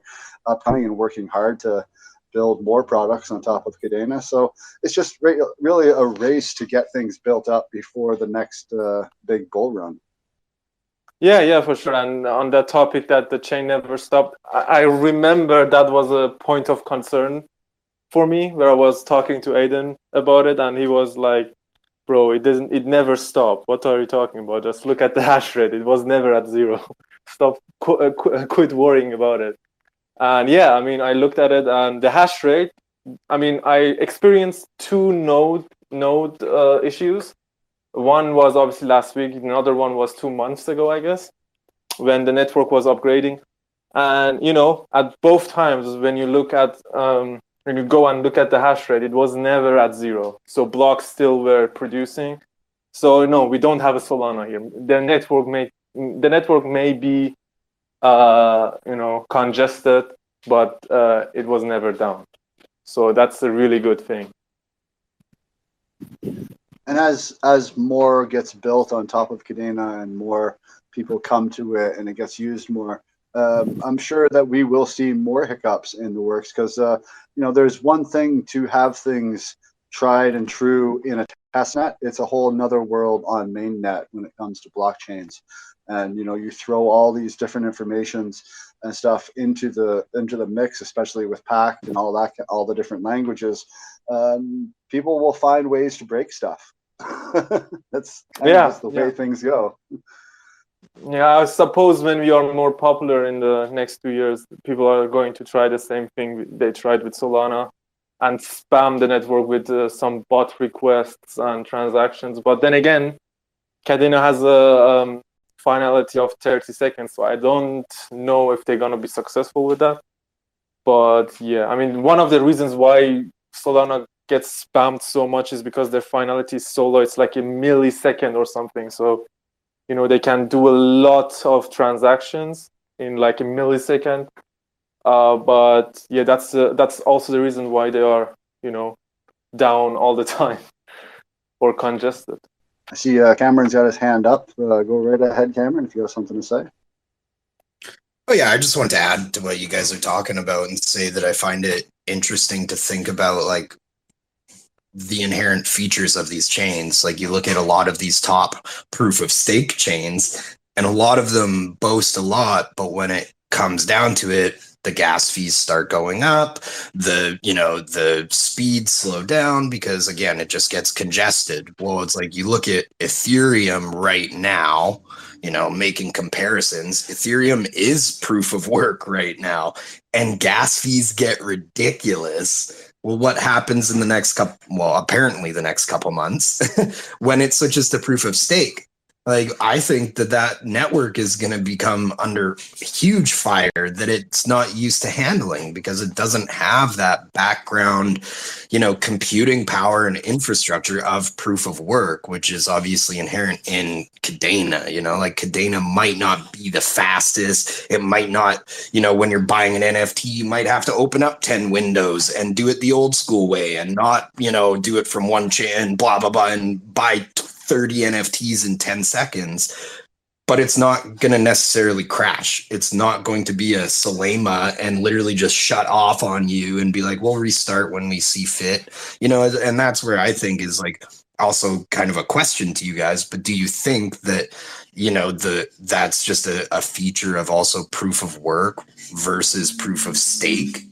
upcoming and working hard to build more products on top of Kadena. So it's just really a race to get things built up before the next big bull run. Yeah, for sure. And on that topic that the chain never stopped, I remember that was a point of concern for me, where I was talking to Aiden about it, and he was like, bro, it never stopped. What are you talking about? Just look at the hash rate. It was never at zero. Stop, quit worrying about it. And yeah, I mean, I looked at it, and the hash rate, I mean, I experienced two node issues. One was obviously last week. Another one was 2 months ago, I guess, when the network was upgrading. And, at both times, when you look at, when you go and look at the hash rate, it was never at zero. So blocks still were producing. So no, we don't have a Solana here. The network may be, congested, but it was never down. So that's a really good thing. And as more gets built on top of Kadena and more people come to it and it gets used more, I'm sure that we will see more hiccups in the works, because there's one thing to have things tried and true in a testnet. It's a whole nother world on mainnet when it comes to blockchains. And you throw all these different informations and stuff into the mix, especially with Pact and all the different languages. People will find ways to break stuff. That's just the way things go. Yeah, I suppose when we are more popular in the next 2 years, people are going to try the same thing they tried with Solana and spam the network with some bot requests and transactions. But then again, Kadena has a finality of 30 seconds, so I don't know if they're going to be successful with that. But yeah, I mean, one of the reasons why Solana gets spammed so much is because their finality is so low. It's like a millisecond or something. So they can do a lot of transactions in like a millisecond. But yeah, that's also the reason why they are, down all the time or congested. I see Cameron's got his hand up. Go right ahead, Cameron, if you have something to say. Oh yeah, I just want to add to what you guys are talking about and say that I find it interesting to think about like the inherent features of these chains. Like you look at a lot of these top proof of stake chains, and a lot of them boast a lot, but when it comes down to it, the gas fees start going up, the speeds slow down because again, it just gets congested. Well, it's like you look at Ethereum right now, making comparisons. Ethereum is proof of work right now, and gas fees get ridiculous. Well, what happens in the next apparently the next couple months when it's just a proof of stake? Like, I think that network is going to become under huge fire that it's not used to handling because it doesn't have that background, computing power and infrastructure of proof of work, which is obviously inherent in Kadena. Like Kadena might not be the fastest. It might not, when you're buying an NFT, you might have to open up 10 windows and do it the old school way and not, do it from one chain, blah, blah, blah, and buy 30 NFTs in 10 seconds, but it's not going to necessarily crash. It's not going to be a Solema and literally just shut off on you and be like, we'll restart when we see fit, and that's where I think is like also kind of a question to you guys. But do you think that, that's just a feature of also proof of work versus proof of stake,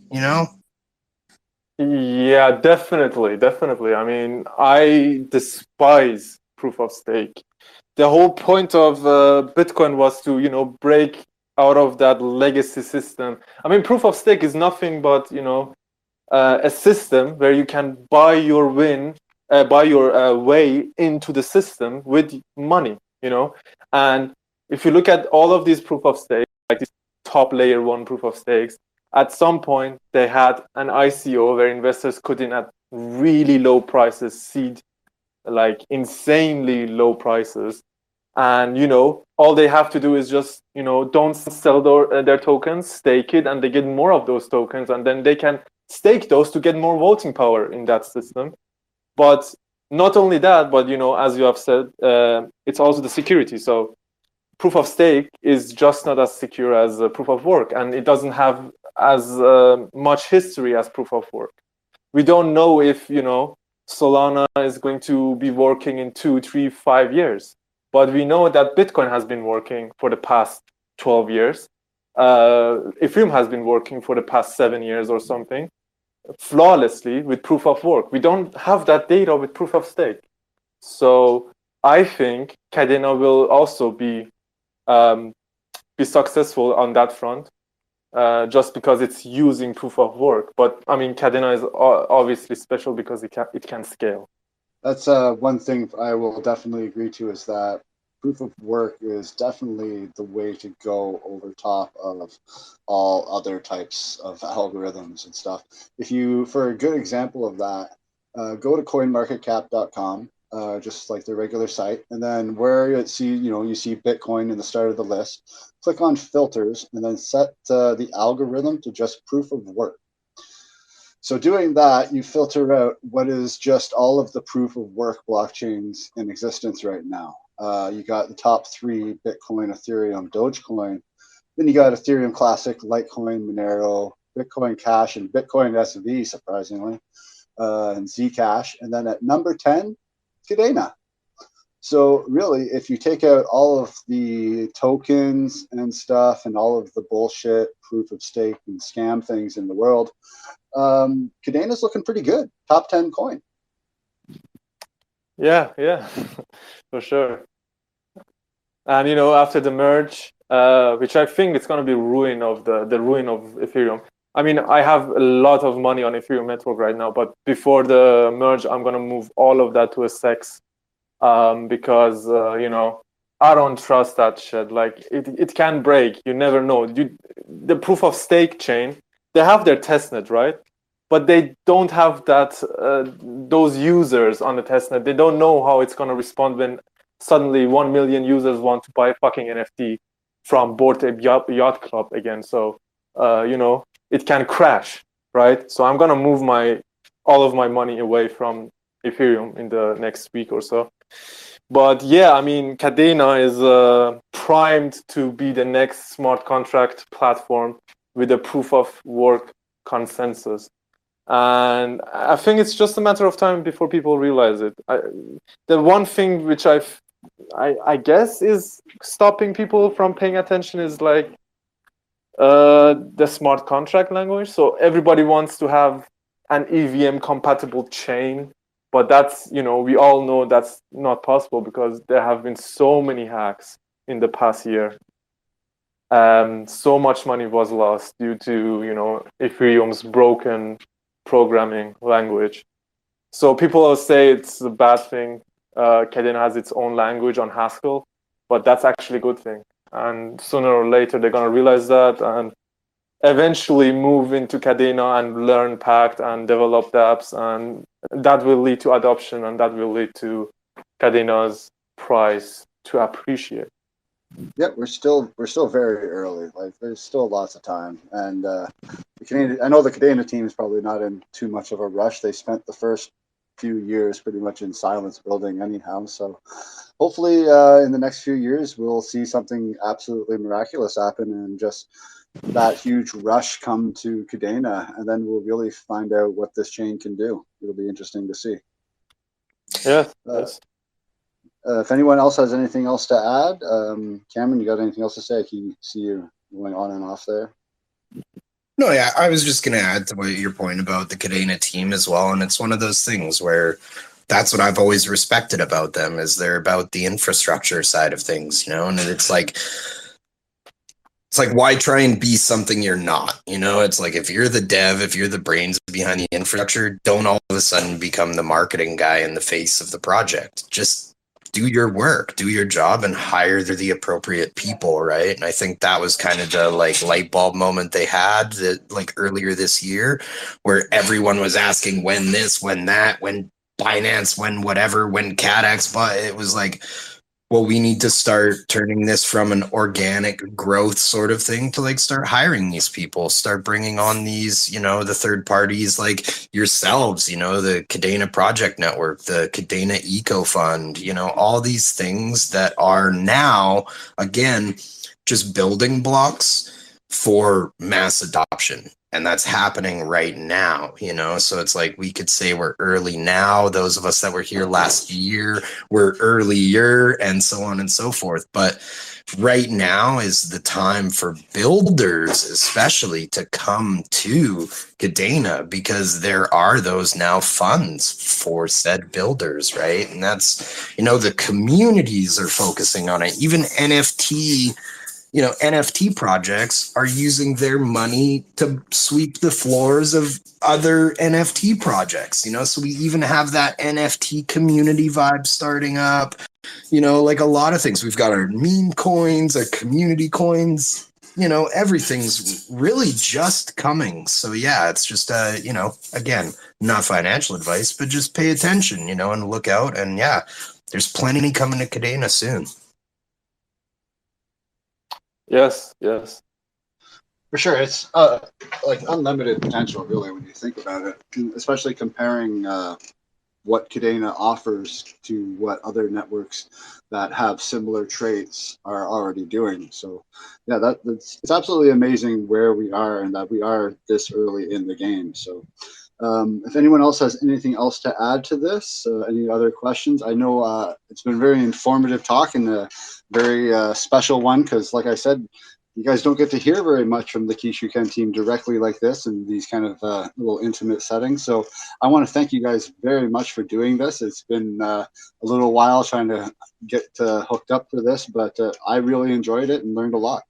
Yeah, definitely. I mean, I despise proof of stake. The whole point of Bitcoin was to, break out of that legacy system. I mean, proof of stake is nothing but, a system where you can buy your way into the system with money, And if you look at all of these proof of stake, like these top layer one proof of stakes, at some point they had an ICO where investors could in at really low prices seed, like insanely low prices, and all they have to do is just don't sell their tokens, stake it, and they get more of those tokens, and then they can stake those to get more voting power in that system. But not only that, but as you have said, it's also the security. So proof of stake is just not as secure as proof of work, and it doesn't have as much history as proof of work. We don't know if Solana is going to be working in 2, 3, 5 years, but we know that Bitcoin has been working for the past 12 years. Ethereum has been working for the past 7 years or something flawlessly with proof of work. We don't have that data with proof of stake. So I think Kadena will also be successful on that front, just because it's using proof of work. But I mean, Kadena is obviously special because it can scale. That's one thing I will definitely agree to, is that proof of work is definitely the way to go over top of all other types of algorithms and stuff. For a good example of that, go to coinmarketcap.com, just like the regular site, and then where you see Bitcoin in the start of the list, click on filters, and then set the algorithm to just proof of work. So doing that, you filter out what is just all of the proof of work blockchains in existence right now. You got the top 3: Bitcoin, Ethereum, Dogecoin. Then you got Ethereum Classic, Litecoin, Monero, Bitcoin Cash, and Bitcoin SV, surprisingly, and Zcash. And then at number 10, Kadena. So really, if you take out all of the tokens and stuff and all of the bullshit proof of stake and scam things in the world, Kadena's looking pretty good. Top 10 coin. Yeah, for sure. And after the merge, which I think it's going to be ruin of the ruin of Ethereum. I mean, I have a lot of money on Ethereum network right now, but before the merge, I'm going to move all of that to a SEX, because I don't trust that shit. Like it can break. You never know. The proof of stake chain, they have their testnet, right? But they don't have that those users on the testnet. They don't know how it's going to respond when suddenly 1 million users want to buy a fucking NFT from Bored Ape Yacht Club again. So it can crash, right? So I'm gonna move all of my money away from Ethereum in the next week or so. But yeah, I mean, Kadena is primed to be the next smart contract platform with a proof of work consensus. And I think it's just a matter of time before people realize it. The one thing which I guess is stopping people from paying attention is like the smart contract language. So everybody wants to have an EVM compatible chain, but that's, we all know that's not possible because there have been so many hacks in the past year. So much money was lost due to, Ethereum's broken programming language. So people will say it's a bad thing. Kadena has its own language on Haskell, but that's actually a good thing. And sooner or later, they're going to realize that and eventually move into Kadena and learn Pact and develop the apps. And that will lead to adoption, and that will lead to Kadena's price to appreciate. Yeah, we're still very early. Like there's still lots of time, and I know the Kadena team is probably not in too much of a rush. They spent the first few years pretty much in silence building anyhow. So hopefully in the next few years we'll see something absolutely miraculous happen and just that huge rush come to Kadena, and then we'll really find out what this chain can do. It'll be interesting to see. Yes. Yes. If anyone else has anything else to add, Cameron, you got anything else to say? I can see you going on and off there. No, yeah, I was just going to add to your point about the Kadena team as well. And it's one of those things where that's what I've always respected about them, is they're about the infrastructure side of things, and it's like why try and be something you're not? It's like if you're the dev, if you're the brains behind the infrastructure, don't all of a sudden become the marketing guy in the face of the project. Just do your work, do your job, and hire the appropriate people, right? And I think that was kind of the light bulb moment they had that earlier this year, where everyone was asking when this, when that, when Binance, when whatever, when CADEX, but it was like, well, we need to start turning this from an organic growth sort of thing to start hiring these people, start bringing on these, the third parties like yourselves, the Kadena Project Network, the Kadena Eco Fund, all these things that are now, again, just building blocks for mass adoption. And that's happening right now, so it's like we could say we're early now. Those of us that were here last year were earlier, and so on and so forth. But right now is the time for builders, especially, to come to Kadena, because there are those now funds for said builders, right? And that's, the communities are focusing on it. Even NFT projects are using their money to sweep the floors of other NFT projects, so we even have that NFT community vibe starting up, like a lot of things. We've got our meme coins, our community coins, everything's really just coming. So yeah, it's just, again, not financial advice, but just pay attention, and look out. And yeah, there's plenty coming to Kadena soon. Yes. For sure, it's unlimited potential, really, when you think about it. Especially comparing what Kadena offers to what other networks that have similar traits are already doing. So, yeah, it's absolutely amazing where we are and that we are this early in the game. So, if anyone else has anything else to add to this, any other questions? I know it's been a very informative talk and a very special one because, like I said, you guys don't get to hear very much from the Kishu Ken team directly like this in these kind of little intimate settings. So I want to thank you guys very much for doing this. It's been a little while trying to get hooked up for this, but I really enjoyed it and learned a lot.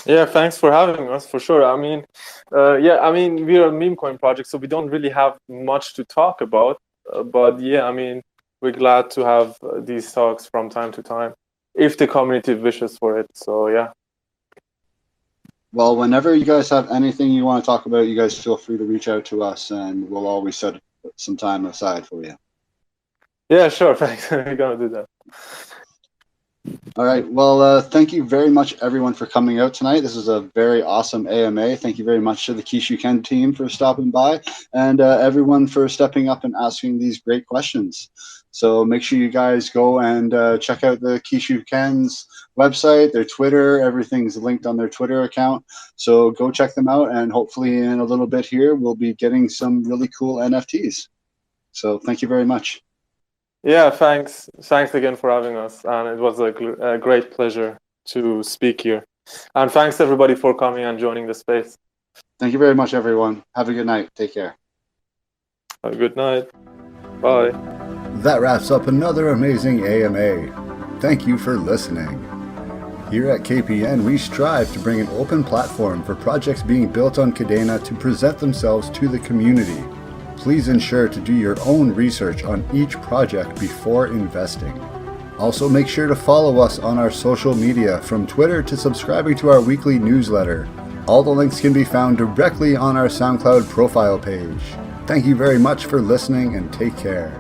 Yeah, thanks for having us, for sure. I mean, we're a meme coin project, so we don't really have much to talk about. But yeah, I mean, we're glad to have these talks from time to time, if the community wishes for it. So yeah. Well, whenever you guys have anything you want to talk about, you guys feel free to reach out to us, and we'll always set some time aside for you. Yeah, sure. Thanks. We're gonna do that. All right. Well, thank you very much, everyone, for coming out tonight. This is a very awesome AMA. Thank you very much to the Kishu Ken team for stopping by, and everyone for stepping up and asking these great questions. So make sure you guys go and check out the Kishu Ken's website, their Twitter. Everything's linked on their Twitter account. So go check them out, and hopefully in a little bit here, we'll be getting some really cool NFTs. So thank you very much. Yeah, thanks. Thanks again for having us. And it was a great pleasure to speak here. And thanks everybody for coming and joining the space. Thank you very much, everyone. Have a good night. Take care. Have a good night. Bye. That wraps up another amazing AMA. Thank you for listening. Here at KPN, we strive to bring an open platform for projects being built on Kadena to present themselves to the community. Please ensure to do your own research on each project before investing. Also, make sure to follow us on our social media, from Twitter to subscribing to our weekly newsletter. All the links can be found directly on our SoundCloud profile page. Thank you very much for listening, and take care.